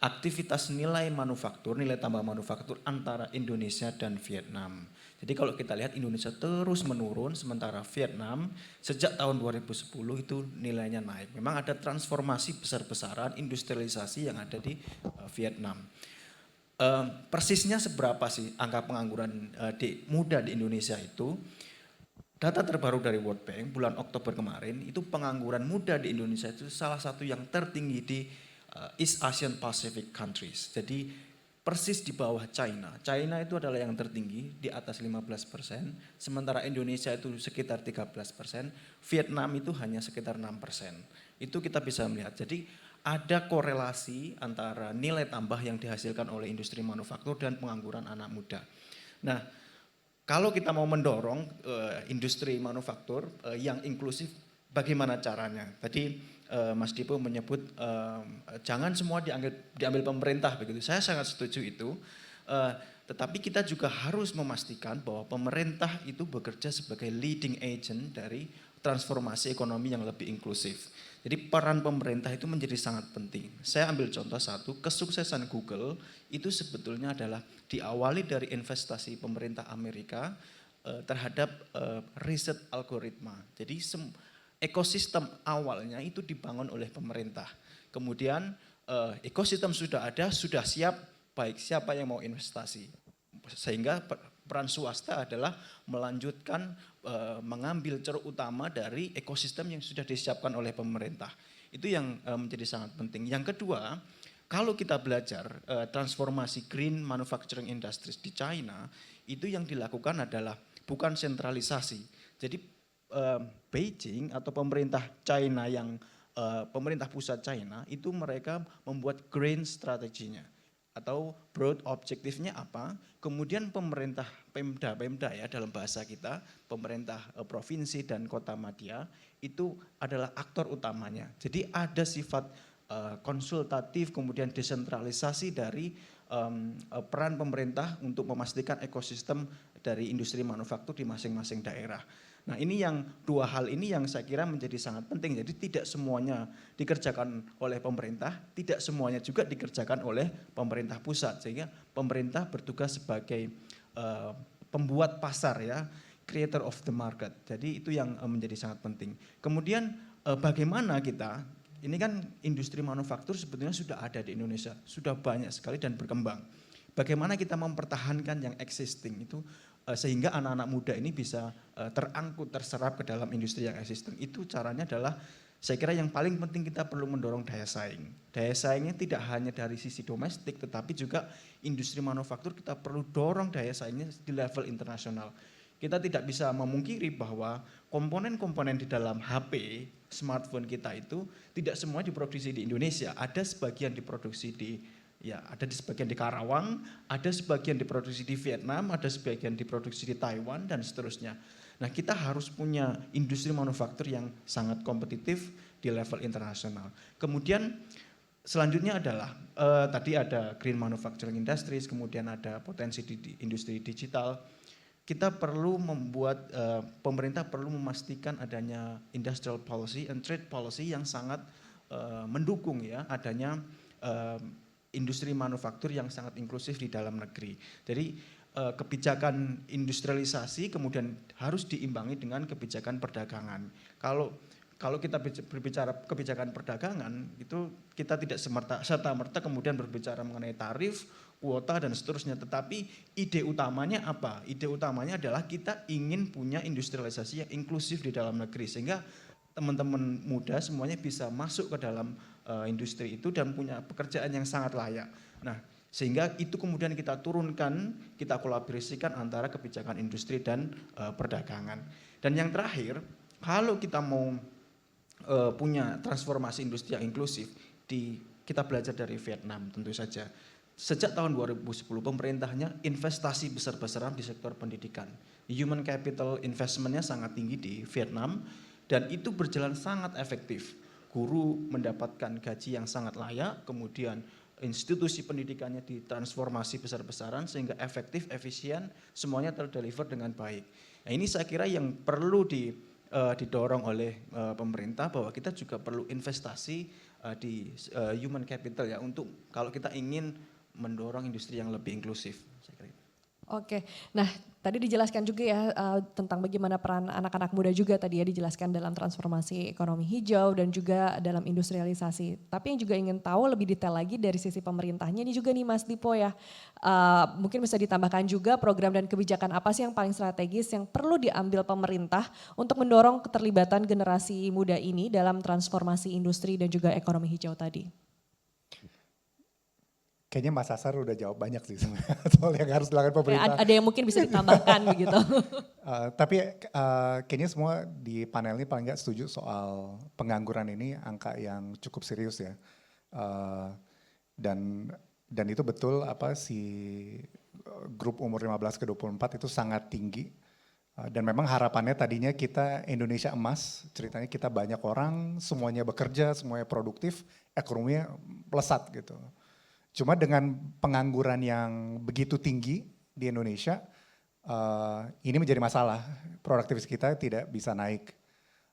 aktivitas nilai manufaktur, nilai tambah manufaktur antara Indonesia dan Vietnam. Jadi kalau kita lihat Indonesia terus menurun, sementara Vietnam sejak tahun 2010 itu nilainya naik. Memang ada transformasi besar-besaran industrialisasi yang ada di Vietnam. Persisnya seberapa sih angka pengangguran muda di Indonesia itu? Data terbaru dari World Bank bulan Oktober kemarin itu pengangguran muda di Indonesia itu salah satu yang tertinggi di East Asian Pacific countries. Jadi persis di bawah China. China itu adalah yang tertinggi di atas 15%, sementara Indonesia itu sekitar 13%, Vietnam itu hanya sekitar 6%. Itu kita bisa melihat. Jadi ada korelasi antara nilai tambah yang dihasilkan oleh industri manufaktur dan pengangguran anak muda. Nah, kalau kita mau mendorong industri manufaktur yang inklusif, bagaimana caranya? Tadi Mas Dipo menyebut jangan semua diambil pemerintah begitu. Saya sangat setuju itu. Tetapi kita juga harus memastikan bahwa pemerintah itu bekerja sebagai leading agent dari transformasi ekonomi yang lebih inklusif. Jadi peran pemerintah itu menjadi sangat penting. Saya ambil contoh satu, kesuksesan Google itu sebetulnya adalah diawali dari investasi pemerintah Amerika terhadap riset algoritma. Jadi ekosistem awalnya itu dibangun oleh pemerintah. Kemudian ekosistem sudah ada, sudah siap, baik siapa yang mau investasi. Sehingga peran swasta adalah melanjutkan mengambil ceruk utama dari ekosistem yang sudah disiapkan oleh pemerintah. Itu yang menjadi sangat penting. Yang kedua, kalau kita belajar transformasi green manufacturing industries di China, itu yang dilakukan adalah bukan sentralisasi. Jadi Beijing atau pemerintah China yang pemerintah pusat China itu mereka membuat grand strateginya atau broad objektifnya apa, kemudian pemerintah Pemda ya dalam bahasa kita, pemerintah provinsi dan kota madya itu adalah aktor utamanya. Jadi ada sifat konsultatif, kemudian desentralisasi dari peran pemerintah untuk memastikan ekosistem dari industri manufaktur di masing-masing daerah. Nah ini yang dua hal ini yang saya kira menjadi sangat penting. Jadi tidak semuanya dikerjakan oleh pemerintah, tidak semuanya juga dikerjakan oleh pemerintah pusat. Sehingga pemerintah bertugas sebagai pembuat pasar ya, creator of the market. Jadi itu yang menjadi sangat penting. Kemudian bagaimana kita, ini kan industri manufaktur sebetulnya sudah ada di Indonesia, sudah banyak sekali dan berkembang. Bagaimana kita mempertahankan yang existing itu sehingga anak-anak muda ini bisa terangkut, terserap ke dalam industri yang existing. Itu caranya adalah saya kira yang paling penting kita perlu mendorong daya saing. Daya saingnya tidak hanya dari sisi domestik tetapi juga industri manufaktur kita perlu dorong daya saingnya di level internasional. Kita tidak bisa memungkiri bahwa komponen-komponen di dalam HP, smartphone kita itu tidak semua diproduksi di Indonesia. Ada sebagian diproduksi ada di sebagian di Karawang, ada sebagian diproduksi di Vietnam, ada sebagian diproduksi di Taiwan dan seterusnya. Nah, kita harus punya industri manufaktur yang sangat kompetitif di level internasional. Kemudian selanjutnya adalah tadi ada green manufacturing industries, kemudian ada potensi di industri digital. Kita perlu membuat pemerintah perlu memastikan adanya industrial policy and trade policy yang sangat mendukung ya adanya industri manufaktur yang sangat inklusif di dalam negeri. Jadi kebijakan industrialisasi kemudian harus diimbangi dengan kebijakan perdagangan. Kalau kita berbicara kebijakan perdagangan itu kita tidak serta-merta kemudian berbicara mengenai tarif, kuota dan seterusnya. Tetapi ide utamanya apa? Ide utamanya adalah kita ingin punya industrialisasi yang inklusif di dalam negeri sehingga teman-teman muda semuanya bisa masuk ke dalam industri itu dan punya pekerjaan yang sangat layak. Nah, sehingga itu kemudian kita turunkan, kita kolaborasikan antara kebijakan industri dan perdagangan. Dan yang terakhir, kalau kita mau punya transformasi industri yang inklusif, kita belajar dari Vietnam tentu saja. Sejak tahun 2010 pemerintahnya investasi besar-besaran di sektor pendidikan. Human capital investmentnya sangat tinggi di Vietnam dan itu berjalan sangat efektif. Guru mendapatkan gaji yang sangat layak, kemudian institusi pendidikannya ditransformasi besar-besaran sehingga efektif, efisien, semuanya terdeliver dengan baik. Nah ini saya kira yang perlu didorong oleh pemerintah bahwa kita juga perlu investasi di human capital ya untuk kalau kita ingin mendorong industri yang lebih inklusif. Saya kira itu. Oke, nah tadi dijelaskan juga ya tentang bagaimana peran anak-anak muda juga tadi ya dijelaskan dalam transformasi ekonomi hijau dan juga dalam industrialisasi. Tapi yang juga ingin tahu lebih detail lagi dari sisi pemerintahnya ini juga nih Mas Dipo ya. Mungkin bisa ditambahkan juga program dan kebijakan apa sih yang paling strategis yang perlu diambil pemerintah untuk mendorong keterlibatan generasi muda ini dalam transformasi industri dan juga ekonomi hijau tadi. Kayaknya Mas Asar udah jawab banyak sih sebenarnya soal yang harus dilakukan pemerintah. Ada yang mungkin bisa ditambahkan begitu. Tapi kayaknya semua di panel ini paling nggak setuju soal pengangguran ini angka yang cukup serius ya. Dan itu betul grup umur 15 ke 24 itu sangat tinggi. Dan memang harapannya tadinya kita Indonesia emas, ceritanya kita banyak orang, semuanya bekerja, semuanya produktif, ekonominya melesat gitu. Cuma dengan pengangguran yang begitu tinggi di Indonesia, ini menjadi masalah. Produktivitas kita tidak bisa naik,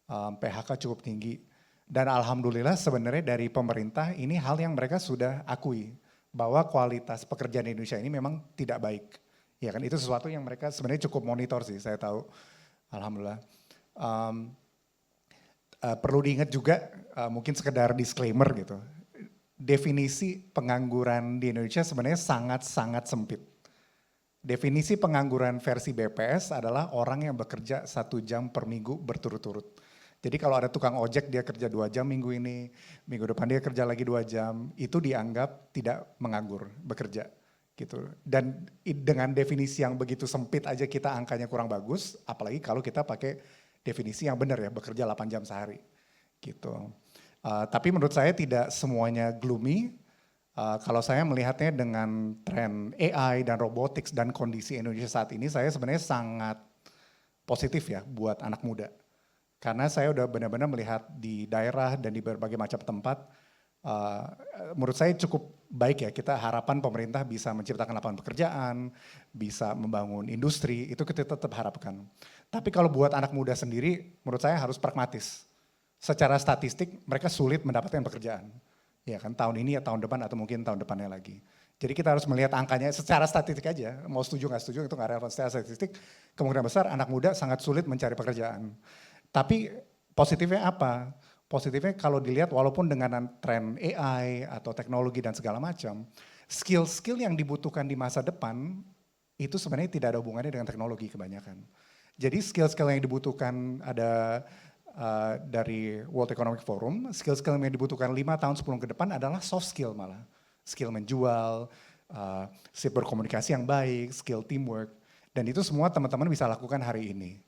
PHK cukup tinggi. Dan alhamdulillah sebenarnya dari pemerintah ini hal yang mereka sudah akui. Bahwa kualitas pekerjaan di Indonesia ini memang tidak baik. Ya kan itu sesuatu yang mereka sebenarnya cukup monitor sih, saya tahu. Alhamdulillah. Perlu diingat juga mungkin sekedar disclaimer gitu. Definisi pengangguran di Indonesia sebenarnya sangat-sangat sempit. Definisi pengangguran versi BPS adalah orang yang bekerja 1 jam per minggu berturut-turut. Jadi kalau ada tukang ojek dia kerja 2 jam minggu ini, minggu depan dia kerja lagi 2 jam, itu dianggap tidak menganggur, bekerja. Gitu. Dan dengan definisi yang begitu sempit aja kita angkanya kurang bagus, apalagi kalau kita pakai definisi yang benar ya, bekerja 8 jam sehari. Gitu. Tapi menurut saya tidak semuanya gloomy. Kalau saya melihatnya dengan tren AI dan robotics dan kondisi Indonesia saat ini, saya sebenarnya sangat positif ya buat anak muda. Karena saya udah benar-benar melihat di daerah dan di berbagai macam tempat, Uh, menurut saya cukup baik ya, kita harapan pemerintah bisa menciptakan lapangan pekerjaan, bisa membangun industri, itu kita tetap harapkan. Tapi kalau buat anak muda sendiri, menurut saya harus pragmatis. Secara statistik mereka sulit mendapatkan pekerjaan. Ya kan, tahun ini ya tahun depan atau mungkin tahun depannya lagi. Jadi kita harus melihat angkanya secara statistik aja, mau setuju nggak setuju itu nggak relevan. Secara statistik kemungkinan besar anak muda sangat sulit mencari pekerjaan. Tapi positifnya apa? Positifnya kalau dilihat walaupun dengan tren AI atau teknologi dan segala macam, skill-skill yang dibutuhkan di masa depan itu sebenarnya tidak ada hubungannya dengan teknologi kebanyakan. Jadi skill-skill yang dibutuhkan ada dari World Economic Forum, skill-skill yang dibutuhkan 5 tahun 10 ke depan adalah soft skill malah. Skill menjual, skill berkomunikasi yang baik, skill teamwork, dan itu semua teman-teman bisa lakukan hari ini.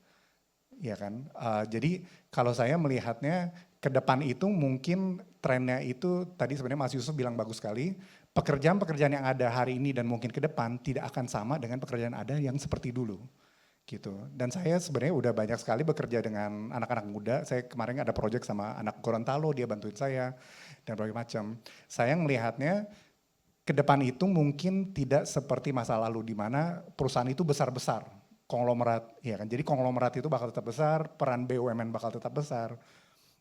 Ya kan, jadi kalau saya melihatnya ke depan itu mungkin trennya itu tadi sebenarnya Mas Yusuf bilang bagus sekali, pekerjaan-pekerjaan yang ada hari ini dan mungkin ke depan tidak akan sama dengan pekerjaan ada yang seperti dulu. Gitu. Dan saya sebenarnya udah banyak sekali bekerja dengan anak-anak muda, saya kemarin ada proyek sama anak Gorontalo, dia bantuin saya dan berbagai macam. Saya melihatnya ke depan itu mungkin tidak seperti masa lalu di mana perusahaan itu besar-besar, konglomerat, ya kan. Jadi konglomerat itu bakal tetap besar, peran BUMN bakal tetap besar.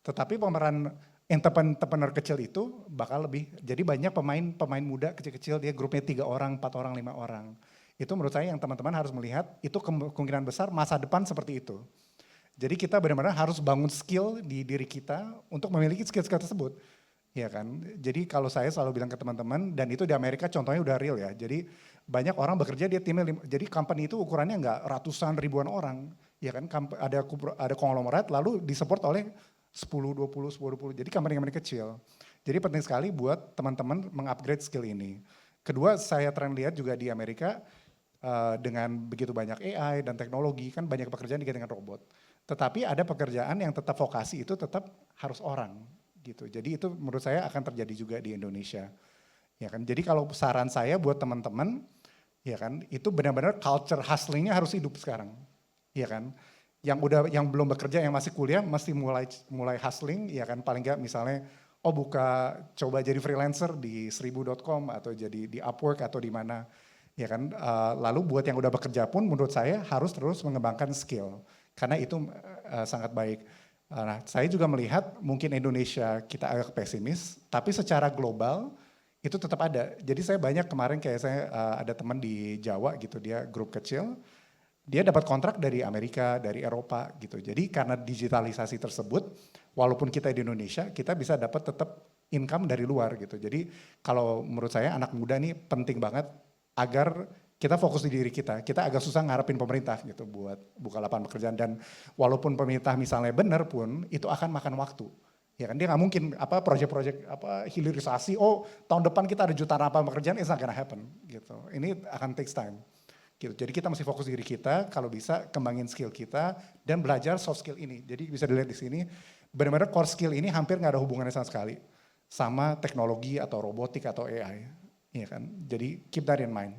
Tetapi pemeran entrepreneur kecil itu bakal lebih, jadi banyak pemain muda kecil-kecil, dia grupnya 3 orang, 4 orang, 5 orang. Itu menurut saya yang teman-teman harus melihat, itu kemungkinan besar masa depan seperti itu. Jadi kita benar-benar harus bangun skill di diri kita untuk memiliki skill-skill tersebut. Ya kan, jadi kalau saya selalu bilang ke teman-teman, dan itu di Amerika contohnya udah real ya, jadi banyak orang bekerja dia timnya, jadi company itu ukurannya nggak ratusan ribuan orang, ya kan, ada konglomerat lalu disupport oleh 10, 20, 10, 20, jadi company-company kecil. Jadi penting sekali buat teman-teman mengupgrade skill ini. Kedua, saya tren lihat juga di Amerika dengan begitu banyak AI dan teknologi, kan banyak pekerjaan diganti dengan robot. Tetapi ada pekerjaan yang tetap vokasi itu tetap harus orang gitu. Jadi itu menurut saya akan terjadi juga di Indonesia. Ya kan? Jadi kalau saran saya buat teman-teman, ya kan, itu benar-benar culture hustlingnya harus hidup sekarang. Ya kan? Yang belum bekerja, yang masih kuliah mesti mulai hustling, ya kan, paling enggak misalnya coba jadi freelancer di 1000.com atau jadi di Upwork atau di mana, ya kan. Lalu buat yang udah bekerja pun menurut saya harus terus mengembangkan skill karena itu sangat baik. Nah, saya juga melihat mungkin Indonesia kita agak pesimis, tapi secara global itu tetap ada. Jadi saya banyak kemarin kayak saya ada teman di Jawa gitu, dia grup kecil. Dia dapat kontrak dari Amerika, dari Eropa gitu. Jadi karena digitalisasi tersebut, walaupun kita di Indonesia, kita bisa dapat tetap income dari luar gitu. Jadi kalau menurut saya anak muda nih penting banget agar kita fokus di diri kita. Kita agak susah ngarepin pemerintah gitu buat buka lapangan pekerjaan. Dan walaupun pemerintah misalnya benar pun, itu akan makan waktu. Ya kan, dia nggak mungkin proyek-proyek hilirisasi, tahun depan kita ada jutaan lapangan pekerjaan, it's not gonna happen gitu. Ini akan takes time. Gitu. Jadi kita mesti fokus diri kita, kalau bisa kembangin skill kita dan belajar soft skill ini. Jadi bisa dilihat di sini, benar-benar core skill ini hampir nggak ada hubungannya sama sekali sama teknologi atau robotik atau AI. Ya kan? Jadi keep that in mind.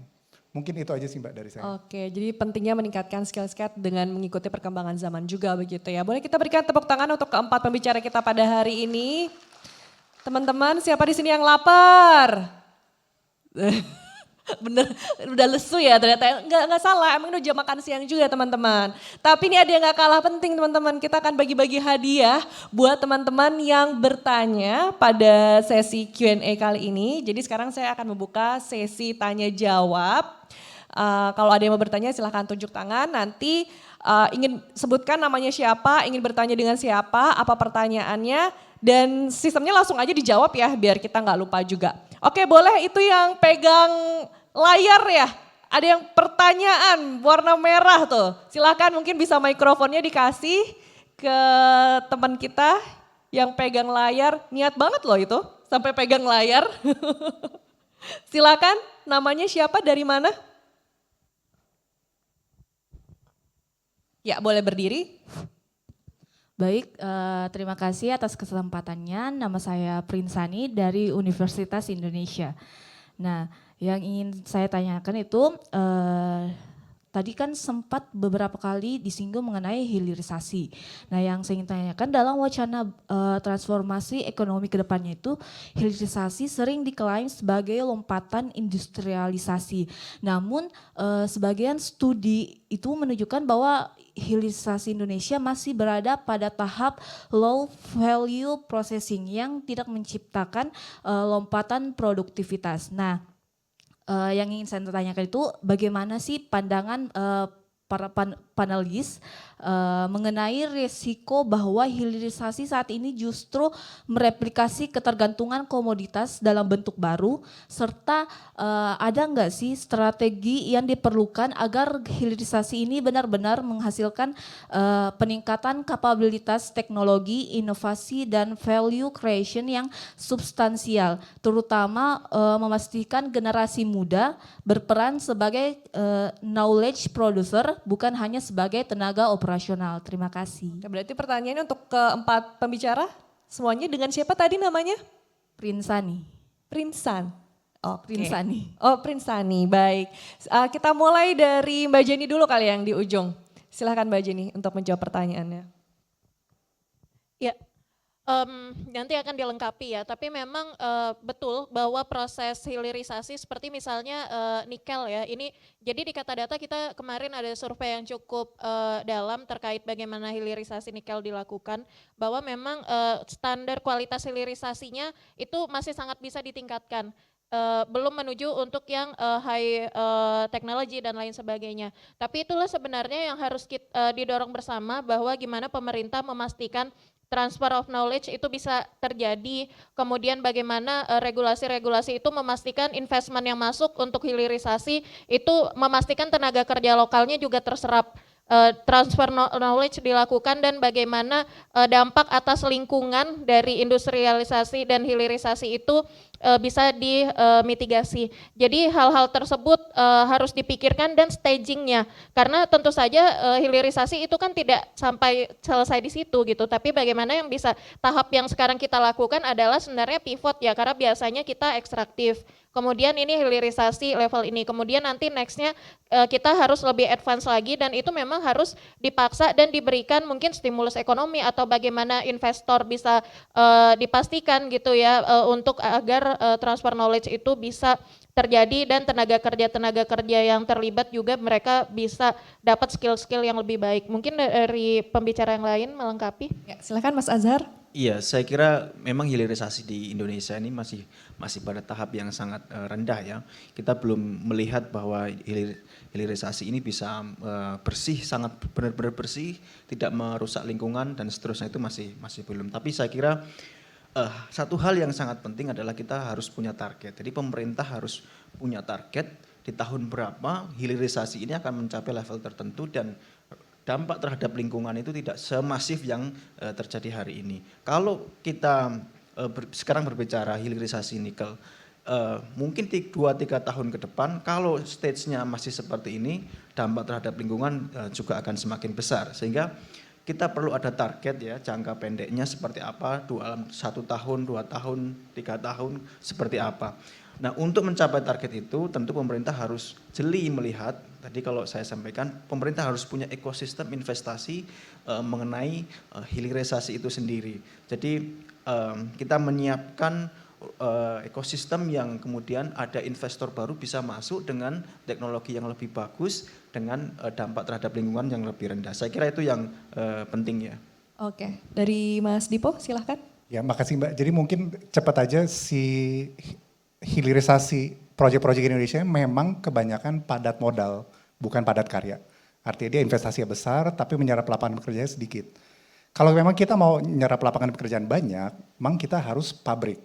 Mungkin itu aja sih Mbak dari saya. Oke, jadi pentingnya meningkatkan skill-skill dengan mengikuti perkembangan zaman juga begitu ya. Boleh kita berikan tepuk tangan untuk keempat pembicara kita pada hari ini. Teman-teman, siapa di sini yang lapar? Bener, udah lesu ya ternyata, nggak salah, emang udah jam makan siang juga teman-teman. Tapi ini ada yang nggak kalah penting teman-teman, kita akan bagi-bagi hadiah buat teman-teman yang bertanya pada sesi Q&A kali ini. Jadi sekarang saya akan membuka sesi tanya jawab. Kalau ada yang mau bertanya silahkan tunjuk tangan, nanti ingin sebutkan namanya siapa, ingin bertanya dengan siapa, apa pertanyaannya, dan sistemnya langsung aja dijawab ya biar kita nggak lupa juga. Oke, boleh itu yang pegang layar ya. Ada yang pertanyaan warna merah tuh. Silakan mungkin bisa mikrofonnya dikasih ke teman kita yang pegang layar. Niat banget loh itu sampai pegang layar. Silakan, namanya siapa, dari mana? Ya, boleh berdiri. Baik, terima kasih atas kesempatannya. Nama saya Prinsani dari Universitas Indonesia. Nah, yang ingin saya tanyakan itu tadi kan sempat beberapa kali disinggung mengenai hilirisasi. Nah, yang saya ingin tanyakan dalam wacana transformasi ekonomi ke depannya itu, hilirisasi sering diklaim sebagai lompatan industrialisasi. Namun sebagian studi itu menunjukkan bahwa hilirisasi Indonesia masih berada pada tahap low value processing yang tidak menciptakan lompatan produktivitas. Nah, yang ingin saya tanyakan itu bagaimana sih pandangan para panelis mengenai risiko bahwa hilirisasi saat ini justru mereplikasi ketergantungan komoditas dalam bentuk baru, serta ada nggak sih strategi yang diperlukan agar hilirisasi ini benar-benar menghasilkan peningkatan kapabilitas teknologi, inovasi, dan value creation yang substansial, terutama memastikan generasi muda berperan sebagai knowledge producer, bukan hanya sebagai tenaga operasional. Terima kasih. Oke, berarti pertanyaannya untuk keempat pembicara, semuanya dengan siapa tadi namanya? Prinsani. Prinsan. Oke. Prinsani. Oh, Prinsani, baik. Kita mulai dari Mbak Jenny dulu kali yang di ujung. Silahkan Mbak Jenny untuk menjawab pertanyaannya. Ya, nanti akan dilengkapi ya, tapi memang betul bahwa proses hilirisasi seperti misalnya nikel ya, ini jadi di Kata Data kita kemarin ada survei yang cukup dalam terkait bagaimana hilirisasi nikel dilakukan, bahwa memang standar kualitas hilirisasinya itu masih sangat bisa ditingkatkan. Belum menuju untuk yang high technology dan lain sebagainya. Tapi itulah sebenarnya yang harus kita didorong bersama, bahwa gimana pemerintah memastikan transfer of knowledge itu bisa terjadi, kemudian bagaimana regulasi-regulasi itu memastikan investment yang masuk untuk hilirisasi itu memastikan tenaga kerja lokalnya juga terserap. Transfer knowledge dilakukan dan bagaimana dampak atas lingkungan dari industrialisasi dan hilirisasi itu bisa dimitigasi. Jadi hal-hal tersebut harus dipikirkan dan stagingnya, karena tentu saja hilirisasi itu kan tidak sampai selesai di situ gitu, tapi bagaimana yang bisa tahap yang sekarang kita lakukan adalah sebenarnya pivot ya, karena biasanya kita ekstraktif. Kemudian ini hilirisasi level ini, kemudian nanti nextnya kita harus lebih advance lagi, dan itu memang harus dipaksa dan diberikan mungkin stimulus ekonomi atau bagaimana investor bisa dipastikan gitu ya, untuk agar transfer knowledge itu bisa terjadi dan tenaga kerja yang terlibat juga mereka bisa dapat skill-skill yang lebih baik. Mungkin dari pembicara yang lain melengkapi. Ya, silakan Mas Azhar. Iya, saya kira memang hilirisasi di Indonesia ini masih pada tahap yang sangat rendah ya. Kita belum melihat bahwa hilirisasi ini bisa bersih, sangat benar-benar bersih, tidak merusak lingkungan dan seterusnya, itu masih belum. Tapi saya kira satu hal yang sangat penting adalah kita harus punya target. Jadi pemerintah harus punya target di tahun berapa hilirisasi ini akan mencapai level tertentu, dan dampak terhadap lingkungan itu tidak semasif yang terjadi hari ini. Kalau kita sekarang berbicara hilirisasi nikel, mungkin 2-3 tahun ke depan kalau stage-nya masih seperti ini, dampak terhadap lingkungan juga akan semakin besar. Sehingga kita perlu ada target ya, jangka pendeknya seperti apa, 1 tahun, 2 tahun, 3 tahun seperti apa. Nah, untuk mencapai target itu tentu pemerintah harus jeli melihat, tadi kalau saya sampaikan, pemerintah harus punya ekosistem investasi mengenai hilirisasi itu sendiri. Jadi kita menyiapkan ekosistem yang kemudian ada investor baru bisa masuk dengan teknologi yang lebih bagus, dengan dampak terhadap lingkungan yang lebih rendah. Saya kira itu yang penting ya. Oke, dari Mas Dipo silahkan. Ya, makasih Mbak. Jadi mungkin cepat aja, si hilirisasi proyek-proyek Indonesia memang kebanyakan padat modal, bukan padat karya. Artinya dia investasinya besar tapi menyerap lapangan pekerjaan sedikit. Kalau memang kita mau menyerap lapangan pekerjaan banyak, memang kita harus pabrik.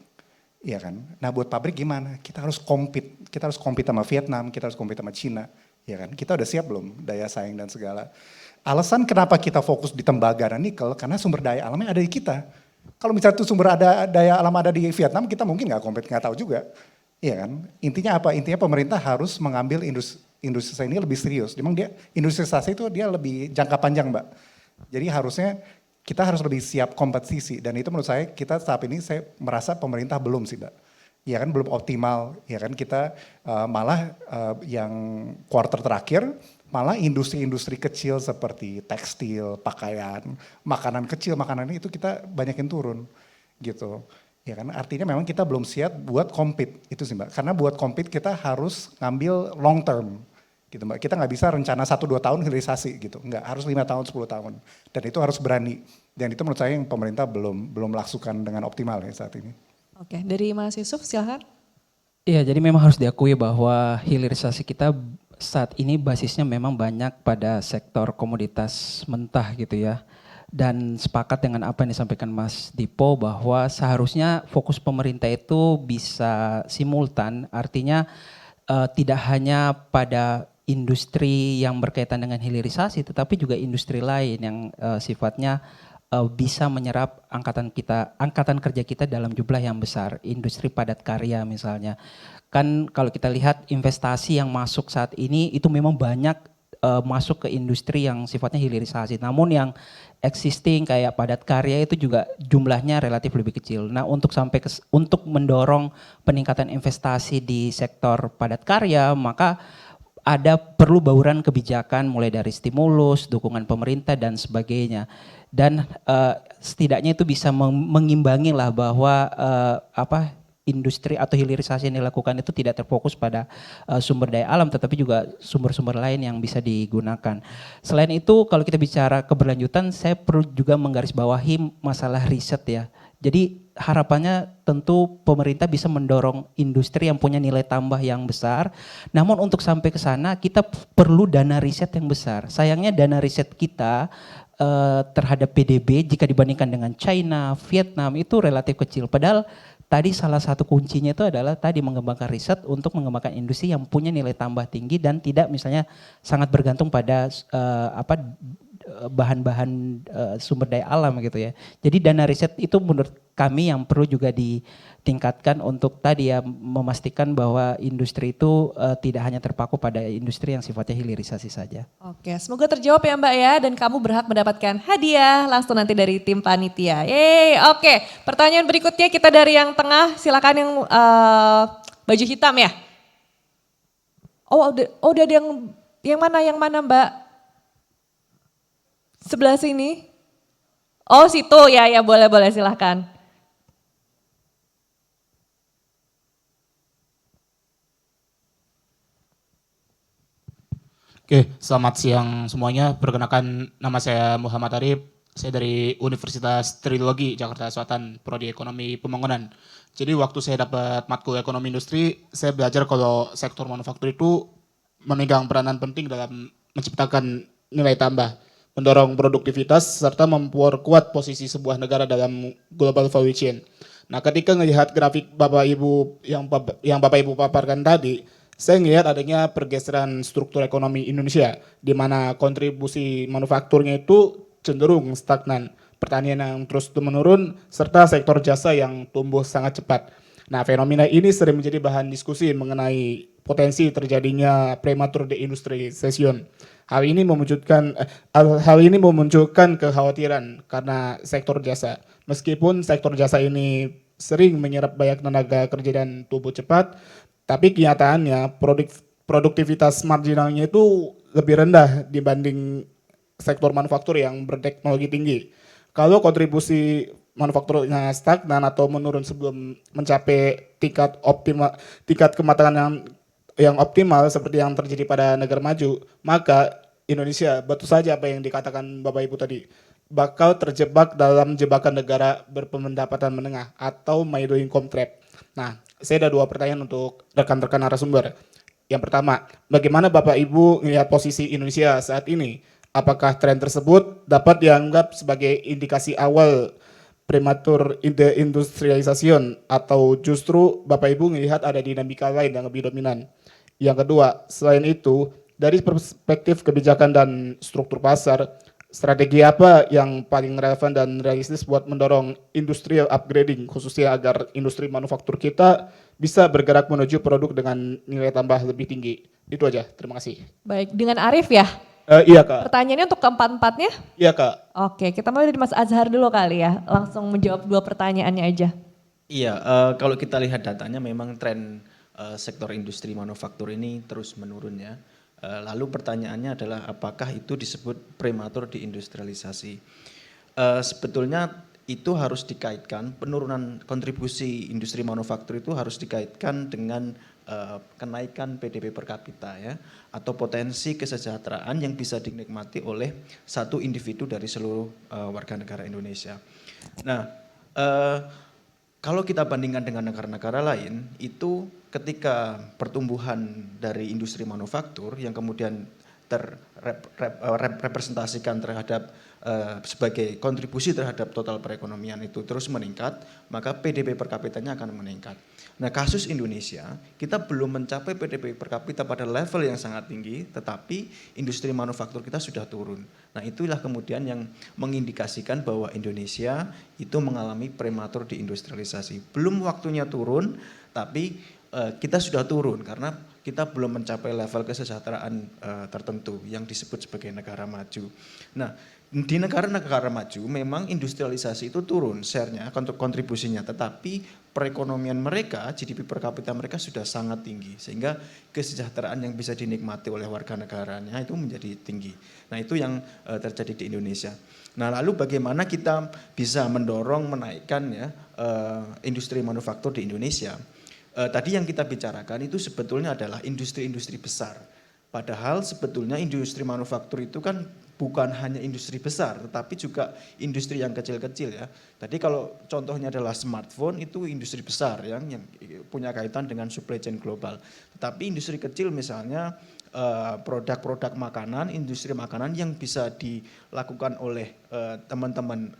Iya kan? Nah, buat pabrik gimana? Kita harus compete sama Vietnam, kita harus compete sama Cina, ya kan? Kita udah siap belum daya saing dan segala. Alasan kenapa kita fokus di tembaga dan nikel, karena sumber daya alamnya ada di kita. Kalau misalnya itu daya alam ada di Vietnam, kita mungkin nggak compete, nggak tahu juga. Iya kan? Intinya apa? Intinya pemerintah harus mengambil industri ini lebih serius. Memang dia industrialisasi itu dia lebih jangka panjang, Mbak. Jadi harusnya kita harus lebih siap kompetisi, dan itu menurut saya kita saat ini saya merasa pemerintah belum sih, Mbak. Ya kan, belum optimal, ya kan, kita malah yang quarter terakhir Malah industri-industri kecil seperti tekstil, pakaian, makanan kecil, makanan itu kita banyakin turun gitu. Ya kan, artinya memang kita belum siap buat compete, itu sih Mbak. Karena buat compete kita harus ngambil long term gitu Mbak. Kita nggak bisa rencana 1-2 tahun hilirisasi gitu, nggak, harus 5 tahun, 10 tahun. Dan itu harus berani. Dan itu menurut saya yang pemerintah belum lakukan dengan optimal ya saat ini. Oke, dari Mas Yusuf silahkan. Iya, jadi memang harus diakui bahwa hilirisasi kita saat ini basisnya memang banyak pada sektor komoditas mentah gitu ya. Dan sepakat dengan apa yang disampaikan Mas Dipo bahwa seharusnya fokus pemerintah itu bisa simultan, artinya tidak hanya pada industri yang berkaitan dengan hilirisasi, tetapi juga industri lain yang sifatnya bisa menyerap angkatan kerja kita dalam jumlah yang besar, industri padat karya misalnya. Kan kalau kita lihat investasi yang masuk saat ini itu memang banyak masuk ke industri yang sifatnya hilirisasi. Namun yang existing kayak padat karya itu juga jumlahnya relatif lebih kecil. Nah, untuk mendorong peningkatan investasi di sektor padat karya, maka ada perlu bauran kebijakan mulai dari stimulus, dukungan pemerintah dan sebagainya. Dan setidaknya itu bisa mengimbangi lah bahwa industri atau hilirisasi yang dilakukan itu tidak terfokus pada sumber daya alam, tetapi juga sumber-sumber lain yang bisa digunakan. Selain itu, kalau kita bicara keberlanjutan, saya perlu juga menggarisbawahi masalah riset ya. Jadi harapannya tentu pemerintah bisa mendorong industri yang punya nilai tambah yang besar. Namun untuk sampai ke sana kita perlu dana riset yang besar. Sayangnya dana riset kita terhadap PDB jika dibandingkan dengan China, Vietnam itu relatif kecil. Padahal tadi salah satu kuncinya itu adalah tadi mengembangkan riset untuk mengembangkan industri yang punya nilai tambah tinggi dan tidak misalnya sangat bergantung pada bahan-bahan sumber daya alam gitu ya. Jadi dana riset itu menurut kami yang perlu juga ditingkatkan untuk tadi ya memastikan bahwa industri itu tidak hanya terpaku pada industri yang sifatnya hilirisasi saja. Oke, semoga terjawab ya Mbak ya dan kamu berhak mendapatkan hadiah langsung nanti dari tim panitia. Yeay, oke. Pertanyaan berikutnya kita dari yang tengah, silakan yang baju hitam ya. Oh, udah ada yang mana Mbak? Sebelah sini. Oh, situ ya boleh silahkan. Oke, selamat siang semuanya. Perkenalkan nama saya Muhammad Arif. Saya dari Universitas Trilogi Jakarta Selatan, Prodi Ekonomi Pembangunan. Jadi waktu saya dapat matkul ekonomi industri, saya belajar kalau sektor manufaktur itu memegang peranan penting dalam menciptakan nilai tambah, mendorong produktivitas, serta memperkuat posisi sebuah negara dalam global value chain. Nah, ketika melihat grafik Bapak Ibu yang Bapak Ibu paparkan tadi, saya melihat adanya pergeseran struktur ekonomi Indonesia, di mana kontribusi manufakturnya itu cenderung stagnan, pertanian yang terus menurun, serta sektor jasa yang tumbuh sangat cepat. Nah, fenomena ini sering menjadi bahan diskusi mengenai potensi terjadinya prematur deindustrialisasi. Hal ini memunculkan kekhawatiran karena sektor jasa. Meskipun sektor jasa ini sering menyerap banyak tenaga kerja dan tumbuh cepat, tapi kenyataannya produktivitas marginalnya itu lebih rendah dibanding sektor manufaktur yang berteknologi tinggi. Kalau kontribusi manufakturnya stagnan atau menurun sebelum mencapai tingkat kematangan yang optimal seperti yang terjadi pada negara maju, maka Indonesia, betul saja apa yang dikatakan Bapak Ibu tadi, bakal terjebak dalam jebakan negara berpendapatan menengah atau middle income trap. Nah, saya ada 2 pertanyaan untuk rekan-rekan narasumber. Yang pertama, bagaimana Bapak Ibu melihat posisi Indonesia saat ini? Apakah tren tersebut dapat dianggap sebagai indikasi awal prematur deindustrialisasi atau justru Bapak Ibu melihat ada dinamika lain yang lebih dominan? Yang kedua, selain itu, dari perspektif kebijakan dan struktur pasar, strategi apa yang paling relevan dan realistis buat mendorong industrial upgrading, khususnya agar industri manufaktur kita bisa bergerak menuju produk dengan nilai tambah lebih tinggi? Itu aja, terima kasih. Baik, dengan Arif ya? Iya Kak. Pertanyaannya untuk keempat-empatnya? Iya Kak. Oke, kita mulai dari Mas Azhar dulu kali ya, langsung menjawab 2 pertanyaannya aja. Iya, kalau kita lihat datanya memang tren sektor industri manufaktur ini terus menurun ya. Lalu pertanyaannya adalah apakah itu disebut prematur deindustrialisasi? Sebetulnya itu harus dikaitkan, penurunan kontribusi industri manufaktur itu harus dikaitkan dengan kenaikan PDB per kapita ya, atau potensi kesejahteraan yang bisa dinikmati oleh satu individu dari seluruh warga negara Indonesia. Nah, kalau kita bandingkan dengan negara-negara lain, itu ketika pertumbuhan dari industri manufaktur yang kemudian terrepresentasikan terhadap sebagai kontribusi terhadap total perekonomian itu terus meningkat, maka PDB per kapitanya akan meningkat. Nah, kasus Indonesia, kita belum mencapai PDB per kapita pada level yang sangat tinggi, tetapi industri manufaktur kita sudah turun. Nah, itulah kemudian yang mengindikasikan bahwa Indonesia itu mengalami prematur deindustrialisasi. Belum waktunya turun, tapi kita sudah turun karena kita belum mencapai level kesejahteraan tertentu yang disebut sebagai negara maju. Nah, di negara-negara maju memang industrialisasi itu turun share-nya, kontribusinya, tetapi perekonomian mereka, GDP per kapita mereka sudah sangat tinggi sehingga kesejahteraan yang bisa dinikmati oleh warga negaranya itu menjadi tinggi. Nah, itu yang terjadi di Indonesia. Nah, lalu bagaimana kita bisa mendorong menaikkan ya industri manufaktur di Indonesia? Tadi yang kita bicarakan itu sebetulnya adalah industri-industri besar. Padahal sebetulnya industri manufaktur itu kan bukan hanya industri besar, tetapi juga industri yang kecil-kecil ya. Tadi kalau contohnya adalah smartphone, itu industri besar yang punya kaitan dengan supply chain global. Tetapi industri kecil misalnya produk-produk makanan, industri makanan yang bisa dilakukan oleh teman-teman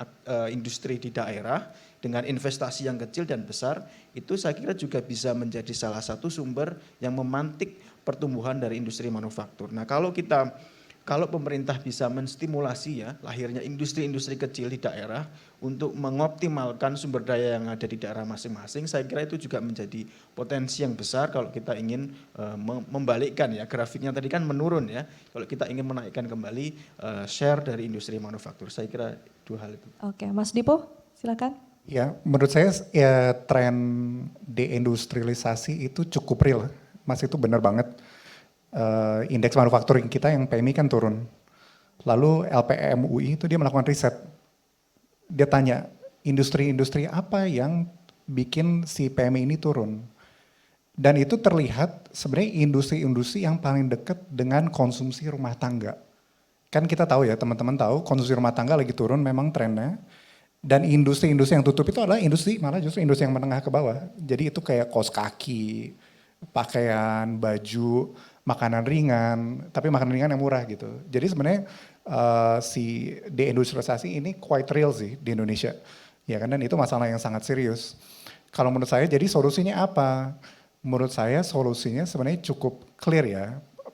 industri di daerah dengan investasi yang kecil dan besar, itu saya kira juga bisa menjadi salah satu sumber yang memantik pertumbuhan dari industri manufaktur. Nah, kalau pemerintah bisa menstimulasi ya lahirnya industri-industri kecil di daerah untuk mengoptimalkan sumber daya yang ada di daerah masing-masing, saya kira itu juga menjadi potensi yang besar kalau kita ingin membalikkan ya, grafiknya tadi kan menurun ya, kalau kita ingin menaikkan kembali share dari industri manufaktur. Saya kira dua hal itu. Oke, Mas Dipo silakan. Ya, menurut saya ya tren deindustrialisasi itu cukup real. Mas, itu benar banget. Indeks manufacturing kita yang PMI kan turun. Lalu LPM UI itu dia melakukan riset. Dia tanya, industri-industri apa yang bikin si PMI ini turun? Dan itu terlihat sebenarnya industri-industri yang paling dekat dengan konsumsi rumah tangga. Kan kita tahu ya, teman-teman tahu konsumsi rumah tangga lagi turun memang trennya. Dan industri-industri yang tutup itu adalah industri, malah justru industri yang menengah ke bawah. Jadi itu kayak kaos kaki, pakaian, baju, makanan ringan, tapi makanan ringan yang murah gitu. Jadi sebenarnya si deindustrialisasi ini quite real sih di Indonesia. Ya kan, dan itu masalah yang sangat serius. Kalau menurut saya jadi solusinya apa? Menurut saya solusinya sebenarnya cukup clear ya.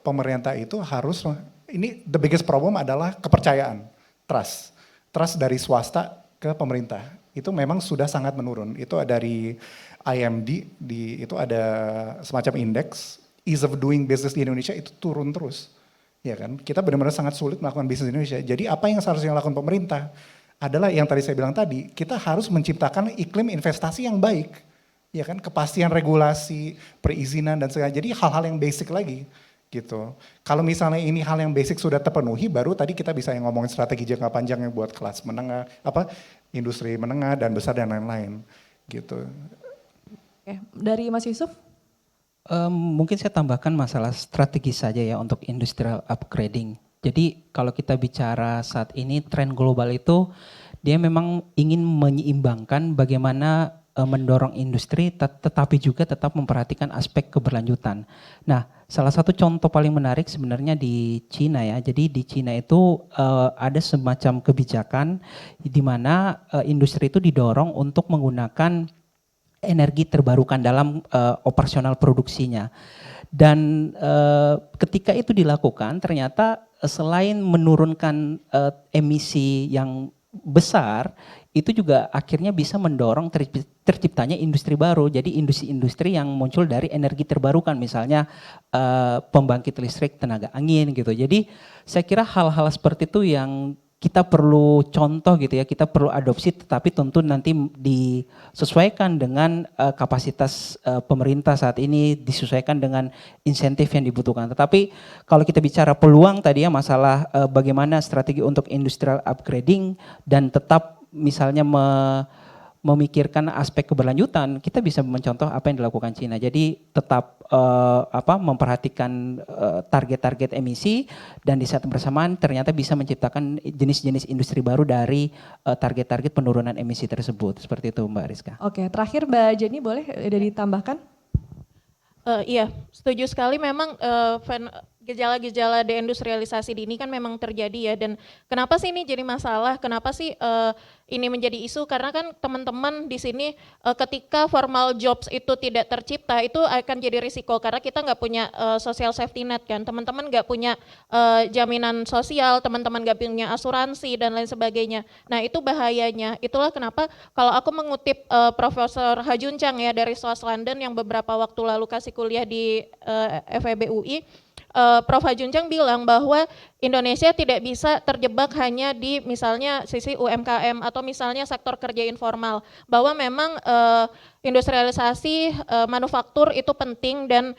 Pemerintah itu harus, ini the biggest problem adalah kepercayaan, trust. Trust dari swasta ke pemerintah. Itu memang sudah sangat menurun. Itu dari IMD, itu ada semacam indeks, ease of doing business di Indonesia itu turun terus. Ya kan, kita benar-benar sangat sulit melakukan bisnis di Indonesia. Jadi apa yang seharusnya dilakukan pemerintah adalah yang tadi saya bilang tadi, kita harus menciptakan iklim investasi yang baik. Ya kan, kepastian regulasi, perizinan dan segala. Jadi hal-hal yang basic lagi gitu. Kalau misalnya ini hal yang basic sudah terpenuhi, baru tadi kita bisa yang ngomongin strategi jangka panjang yang buat kelas menengah, industri menengah dan besar dan lain-lain gitu. Oke, dari Mas Yusuf? Mungkin saya tambahkan masalah strategi saja ya untuk industrial upgrading. Jadi kalau kita bicara saat ini tren global itu dia memang ingin menyeimbangkan bagaimana mendorong industri tetapi juga tetap memperhatikan aspek keberlanjutan. Nah, salah satu contoh paling menarik sebenarnya di Cina ya. Jadi di Cina itu ada semacam kebijakan di mana industri itu didorong untuk menggunakan energi terbarukan dalam operasional produksinya. Dan ketika itu dilakukan ternyata selain menurunkan emisi yang besar, itu juga akhirnya bisa mendorong terciptanya industri baru. Jadi industri-industri yang muncul dari energi terbarukan, misalnya pembangkit listrik tenaga angin gitu. Jadi saya kira hal-hal seperti itu yang kita perlu contoh gitu ya, kita perlu adopsi, tetapi tentu nanti disesuaikan dengan kapasitas pemerintah saat ini, disesuaikan dengan insentif yang dibutuhkan. Tetapi kalau kita bicara peluang tadi ya, masalah bagaimana strategi untuk industrial upgrading dan tetap misalnya memikirkan aspek keberlanjutan, kita bisa mencontoh apa yang dilakukan Cina. Jadi tetap memperhatikan target-target emisi dan di saat bersamaan ternyata bisa menciptakan jenis-jenis industri baru dari target-target penurunan emisi tersebut. Seperti itu Mbak Rizka. Oke, terakhir Mbak Jenny boleh ada ditambahkan? Iya, setuju sekali. Memang gejala-gejala deindustrialisasi dini kan memang terjadi ya. Dan kenapa sih ini jadi masalah? Kenapa sih ini menjadi isu? Karena kan teman-teman di sini ketika formal jobs itu tidak tercipta, itu akan jadi risiko karena kita nggak punya social safety net kan. Teman-teman nggak punya jaminan sosial, teman-teman nggak punya asuransi dan lain sebagainya. Nah itu bahayanya. Itulah kenapa kalau aku mengutip Profesor Hajun Chang ya dari SOAS London yang beberapa waktu lalu kasih kuliah di FEB UI, Prof. Hajun Chang bilang bahwa Indonesia tidak bisa terjebak hanya di misalnya sisi UMKM atau misalnya sektor kerja informal, bahwa memang industrialisasi manufaktur itu penting dan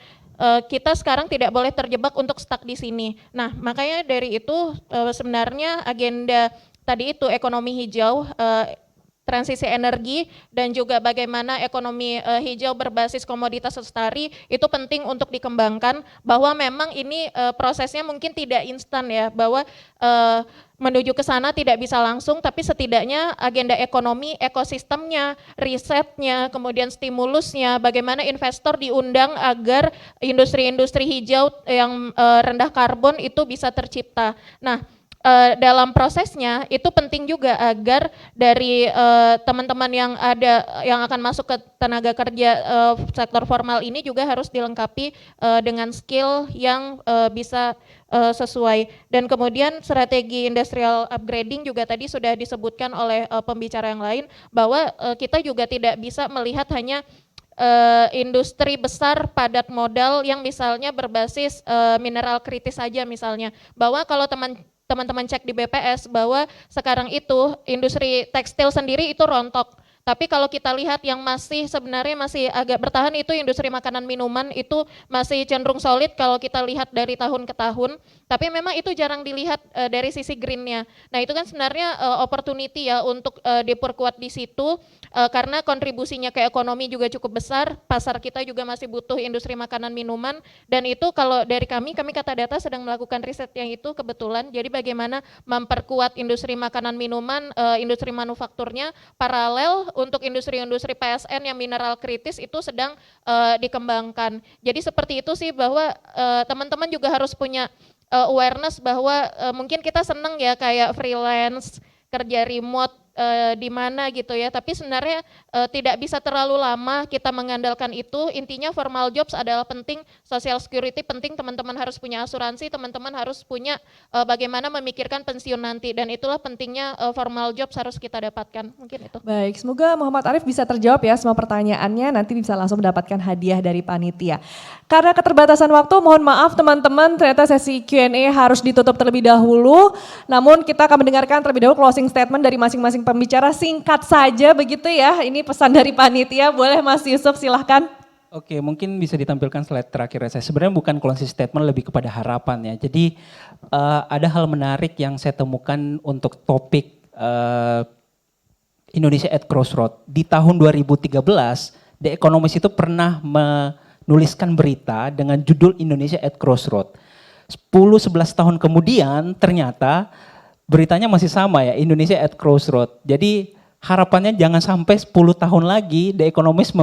kita sekarang tidak boleh terjebak untuk stuck di sini. Nah makanya dari itu sebenarnya agenda tadi itu ekonomi hijau, transisi energi dan juga bagaimana ekonomi hijau berbasis komoditas lestari itu penting untuk dikembangkan, bahwa memang ini prosesnya mungkin tidak instan ya, bahwa menuju ke sana tidak bisa langsung, tapi setidaknya agenda ekonomi, ekosistemnya, risetnya, kemudian stimulusnya, bagaimana investor diundang agar industri-industri hijau yang rendah karbon itu bisa tercipta. Nah, dalam prosesnya itu penting juga agar dari teman-teman yang akan masuk ke tenaga kerja sektor formal ini juga harus dilengkapi dengan skill yang bisa sesuai. Dan kemudian strategi industrial upgrading juga tadi sudah disebutkan oleh pembicara yang lain, bahwa kita juga tidak bisa melihat hanya industri besar padat modal yang misalnya berbasis mineral kritis saja misalnya, bahwa kalau teman-teman cek di BPS bahwa sekarang itu industri tekstil sendiri itu rontok. Tapi kalau kita lihat yang sebenarnya masih agak bertahan itu industri makanan minuman, itu masih cenderung solid kalau kita lihat dari tahun ke tahun. Tapi memang itu jarang dilihat dari sisi greennya. Nah itu kan sebenarnya opportunity ya untuk diperkuat di situ, karena kontribusinya ke ekonomi juga cukup besar. Pasar kita juga masih butuh industri makanan minuman, dan itu kalau dari kami Kata Data sedang melakukan riset yang itu kebetulan. Jadi bagaimana memperkuat industri makanan minuman, industri manufakturnya paralel untuk industri-industri PSN yang mineral kritis itu sedang dikembangkan. Jadi seperti itu sih, bahwa teman-teman juga harus punya awareness bahwa mungkin kita seneng ya kayak freelance, kerja remote di mana gitu ya, tapi sebenarnya tidak bisa terlalu lama kita mengandalkan itu. Intinya formal jobs adalah penting, social security penting, teman-teman harus punya asuransi, teman-teman harus punya bagaimana memikirkan pensiun nanti, dan itulah pentingnya formal jobs harus kita dapatkan. Mungkin itu. Baik, semoga Muhammad Arif bisa terjawab ya semua pertanyaannya, nanti bisa langsung mendapatkan hadiah dari panitia. Karena keterbatasan waktu, mohon maaf teman-teman, ternyata sesi Q&A harus ditutup terlebih dahulu, namun kita akan mendengarkan terlebih dahulu closing statement dari masing-masing pembicara, singkat saja begitu ya, ini pesan dari panitia. Boleh Mas Yusuf, silahkan. Oke, mungkin bisa ditampilkan slide terakhir saya. Sebenarnya bukan closing statement, lebih kepada harapan ya. Jadi ada hal menarik yang saya temukan untuk topik Indonesia at Crossroad. Di tahun 2013, The Economist itu pernah menuliskan berita dengan judul Indonesia at Crossroad. 10-11 tahun kemudian ternyata beritanya masih sama ya, Indonesia at Crossroad. Jadi harapannya jangan sampai 10 tahun lagi The Economist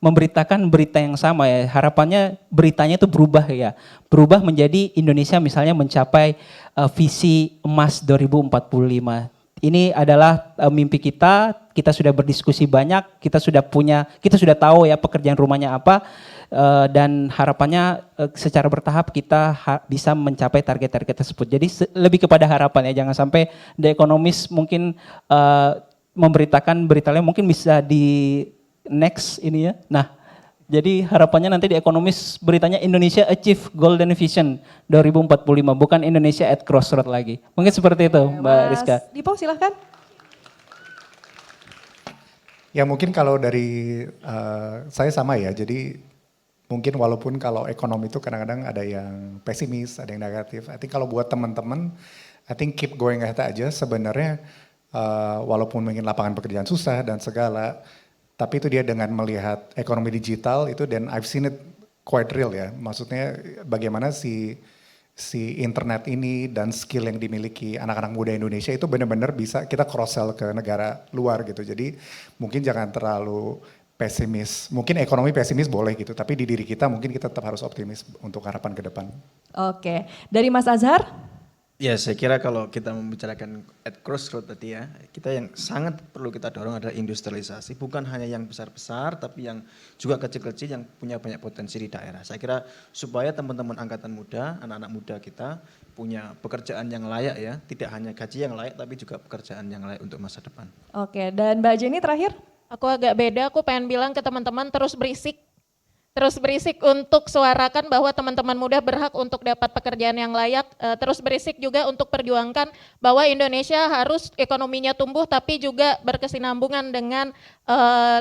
memberitakan berita yang sama ya. Harapannya beritanya itu berubah ya. Berubah menjadi Indonesia misalnya mencapai visi emas 2045. Ini adalah mimpi kita sudah berdiskusi banyak, kita sudah tahu ya pekerjaan rumahnya apa, dan harapannya secara bertahap kita bisa mencapai target-target tersebut. Jadi lebih kepada harapan ya, jangan sampai The Economist mungkin memberitakan beritanya mungkin bisa di next ini ya. Nah, Jadi harapannya nanti di Ekonomis beritanya Indonesia Achieve Golden Vision 2045, bukan Indonesia at Crossroad lagi. Mungkin seperti itu Mbak Rizka. Dipo silahkan. Ya mungkin kalau dari saya sama ya, jadi mungkin walaupun kalau ekonomi itu kadang-kadang ada yang pesimis, ada yang negatif. I think kalau buat teman-teman, I think keep going ahead aja sebenarnya walaupun mungkin lapangan pekerjaan susah dan segala, tapi itu dia dengan melihat ekonomi digital itu, dan I've seen it quite real ya. Maksudnya bagaimana si internet ini dan skill yang dimiliki anak-anak muda Indonesia itu benar-benar bisa kita cross sell ke negara luar gitu. Jadi mungkin jangan terlalu pesimis. Mungkin ekonomi pesimis boleh gitu, tapi di diri kita mungkin kita tetap harus optimis untuk harapan ke depan. Oke, dari Mas Azhar? Ya, saya kira kalau kita membicarakan at crossroad tadi ya, kita yang sangat perlu kita dorong adalah industrialisasi, bukan hanya yang besar-besar, tapi yang juga kecil-kecil yang punya banyak potensi di daerah. Saya kira supaya teman-teman angkatan muda, anak-anak muda kita punya pekerjaan yang layak ya, tidak hanya gaji yang layak, tapi juga pekerjaan yang layak untuk masa depan. Oke, dan Mbak Jenny terakhir? Aku agak beda, aku pengen bilang ke teman-teman terus berisik untuk suarakan bahwa teman-teman muda berhak untuk dapat pekerjaan yang layak, terus berisik juga untuk perjuangkan bahwa Indonesia harus ekonominya tumbuh tapi juga berkesinambungan dengan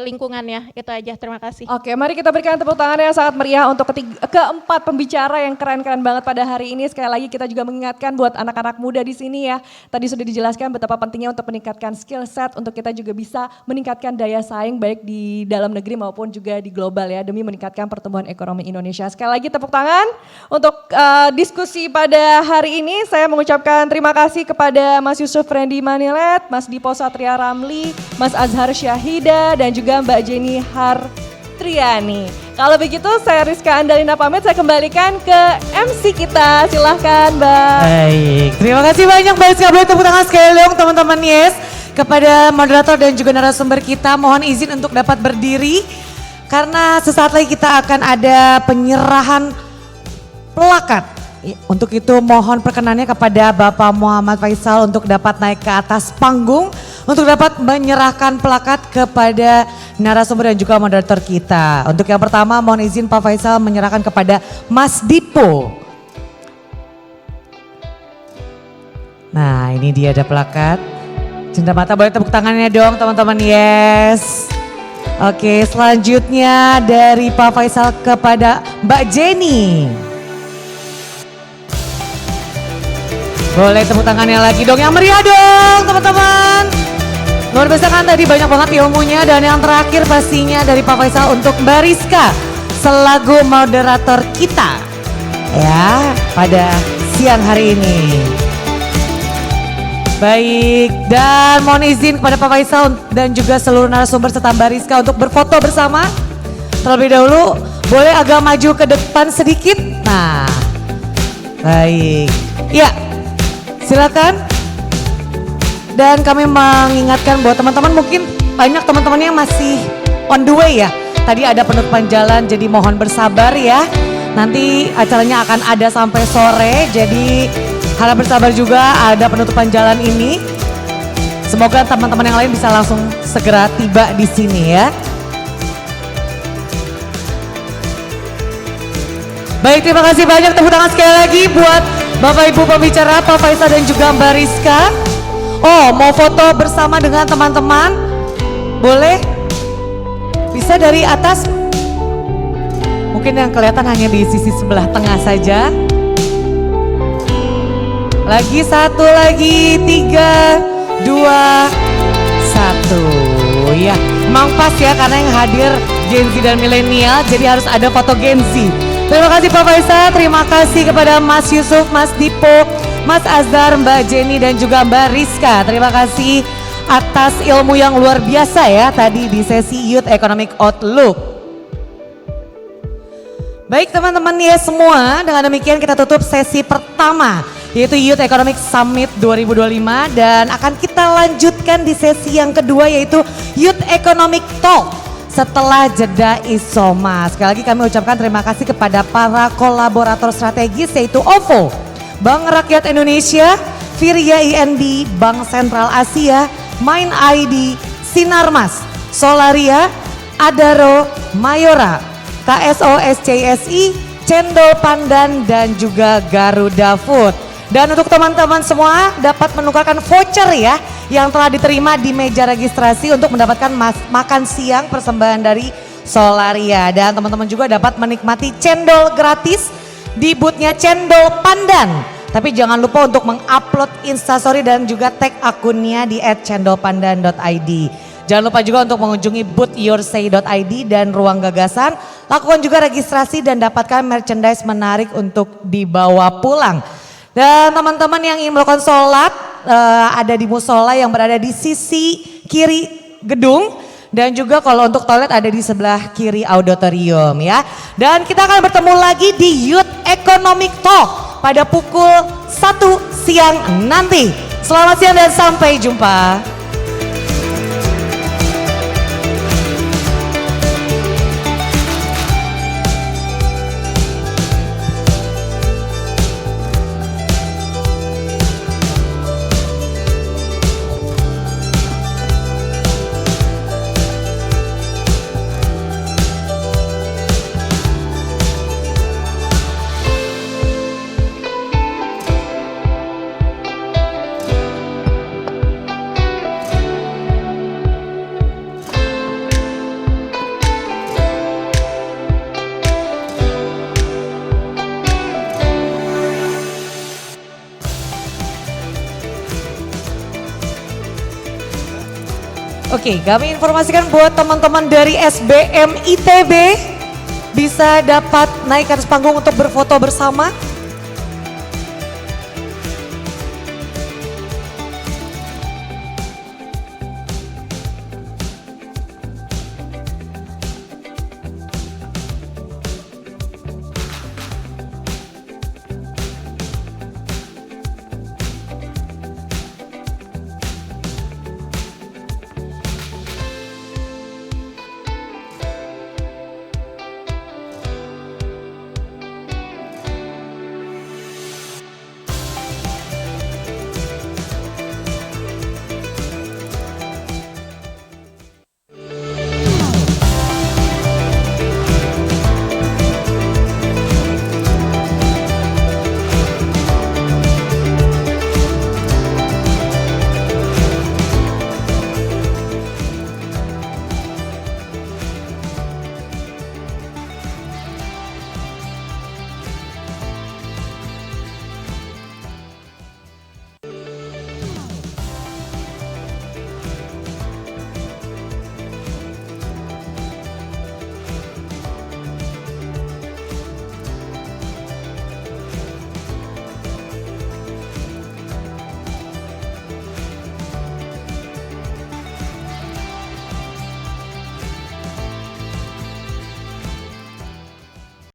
lingkungannya. Itu aja, terima kasih. Oke, mari kita berikan tepuk tangan yang sangat meriah untuk keempat pembicara yang keren-keren banget pada hari ini. Sekali lagi kita juga mengingatkan buat anak-anak muda di sini ya. Tadi sudah dijelaskan betapa pentingnya untuk meningkatkan skill set, untuk kita juga bisa meningkatkan daya saing baik di dalam negeri maupun juga di global ya, demi meningkatkan pertumbuhan ekonomi Indonesia. Sekali lagi tepuk tangan untuk diskusi pada hari ini. Saya mengucapkan terima kasih kepada Mas Yusuf Randy Manilet, Mas Dipo Satria Ramli, Mas Azhar Syahida, dan juga Mbak Jenny Hartriani. Kalau begitu saya Rizka Andalina pamit, saya kembalikan ke MC kita. Silahkan Mbak. Baik, terima kasih banyak Mbak Rizka. Boleh tepuk tangan sekali dong teman-teman Yes. Kepada moderator dan juga narasumber kita, mohon izin untuk dapat berdiri. Karena sesaat lagi kita akan ada penyerahan plakat. Untuk itu mohon perkenannya kepada Bapak Muhammad Faisal untuk dapat naik ke atas panggung. Untuk dapat menyerahkan plakat kepada narasumber dan juga moderator kita. Untuk yang pertama mohon izin Pak Faisal menyerahkan kepada Mas Dipo. Nah ini dia ada plakat. Cinta mata boleh tepuk tangannya dong teman-teman Yes. Oke, selanjutnya dari Pak Faisal kepada Mbak Jenny. Boleh tepuk tangannya lagi dong, yang meriah dong teman-teman. Luar biasa kan tadi banyak banget ilmunya, dan yang terakhir pastinya dari Pak Faisal untuk Mbak Rizka selaku moderator kita ya pada siang hari ini. Baik, dan mohon izin kepada Pak Faisal dan juga seluruh narasumber serta Mbak Rizka untuk berfoto bersama. Terlebih dahulu, boleh agak maju ke depan sedikit. Nah, baik. Ya, silakan. Dan kami mengingatkan buat teman-teman, mungkin banyak teman-teman yang masih on the way ya. Tadi ada penutupan jalan, jadi mohon bersabar ya. Nanti acaranya akan ada sampai sore, jadi harap bersabar juga, ada penutupan jalan ini. Semoga teman-teman yang lain bisa langsung segera tiba di sini ya. Baik, terima kasih banyak, tepuk tangan sekali lagi buat Bapak Ibu pembicara, Pak Faisal dan juga Mbak Rizka. Oh, mau foto bersama dengan teman-teman? Boleh? Bisa dari atas? Mungkin yang kelihatan hanya di sisi sebelah tengah saja. Lagi satu lagi, 3, 2, 1. Ya, emang pas ya karena yang hadir Gen Z dan milenial, jadi harus ada foto Gen Z. Terima kasih Pak Faisal, terima kasih kepada Mas Yusuf, Mas Dipo, Mas Azhar, Mbak Jenny dan juga Mbak Rizka. Terima kasih atas ilmu yang luar biasa ya tadi di sesi Youth Economic Outlook. Baik teman-teman ya semua, dengan demikian kita tutup sesi pertama yaitu Youth Economic Summit 2025, dan akan kita lanjutkan di sesi yang kedua yaitu Youth Economic Talk setelah jeda Isoma. Sekali lagi kami ucapkan terima kasih kepada para kolaborator strategis yaitu OVO, Bank Rakyat Indonesia, Virya INB, Bank Sentral Asia, Mind ID, Sinarmas, Solaria, Adaro, Mayora, KSO SCSI, Cendol Pandan, dan juga Garuda Food. Dan untuk teman-teman semua dapat menukarkan voucher ya yang telah diterima di meja registrasi untuk mendapatkan makan siang persembahan dari Solaria. Dan teman-teman juga dapat menikmati cendol gratis di boothnya Cendol Pandan. Tapi jangan lupa untuk mengupload instastory dan juga tag akunnya di @cendolpandan.id. Jangan lupa juga untuk mengunjungi booth yoursay.id dan Ruang Gagasan. Lakukan juga registrasi dan dapatkan merchandise menarik untuk dibawa pulang. Dan teman-teman yang ingin melakukan sholat ada di musola yang berada di sisi kiri gedung. Dan juga kalau untuk toilet ada di sebelah kiri auditorium ya. Dan kita akan bertemu lagi di Youth Economic Talk pada pukul 1 siang nanti. Selamat siang dan sampai jumpa. Oke, kami informasikan buat teman-teman dari SBM ITB bisa dapat naik ke atas panggung untuk berfoto bersama.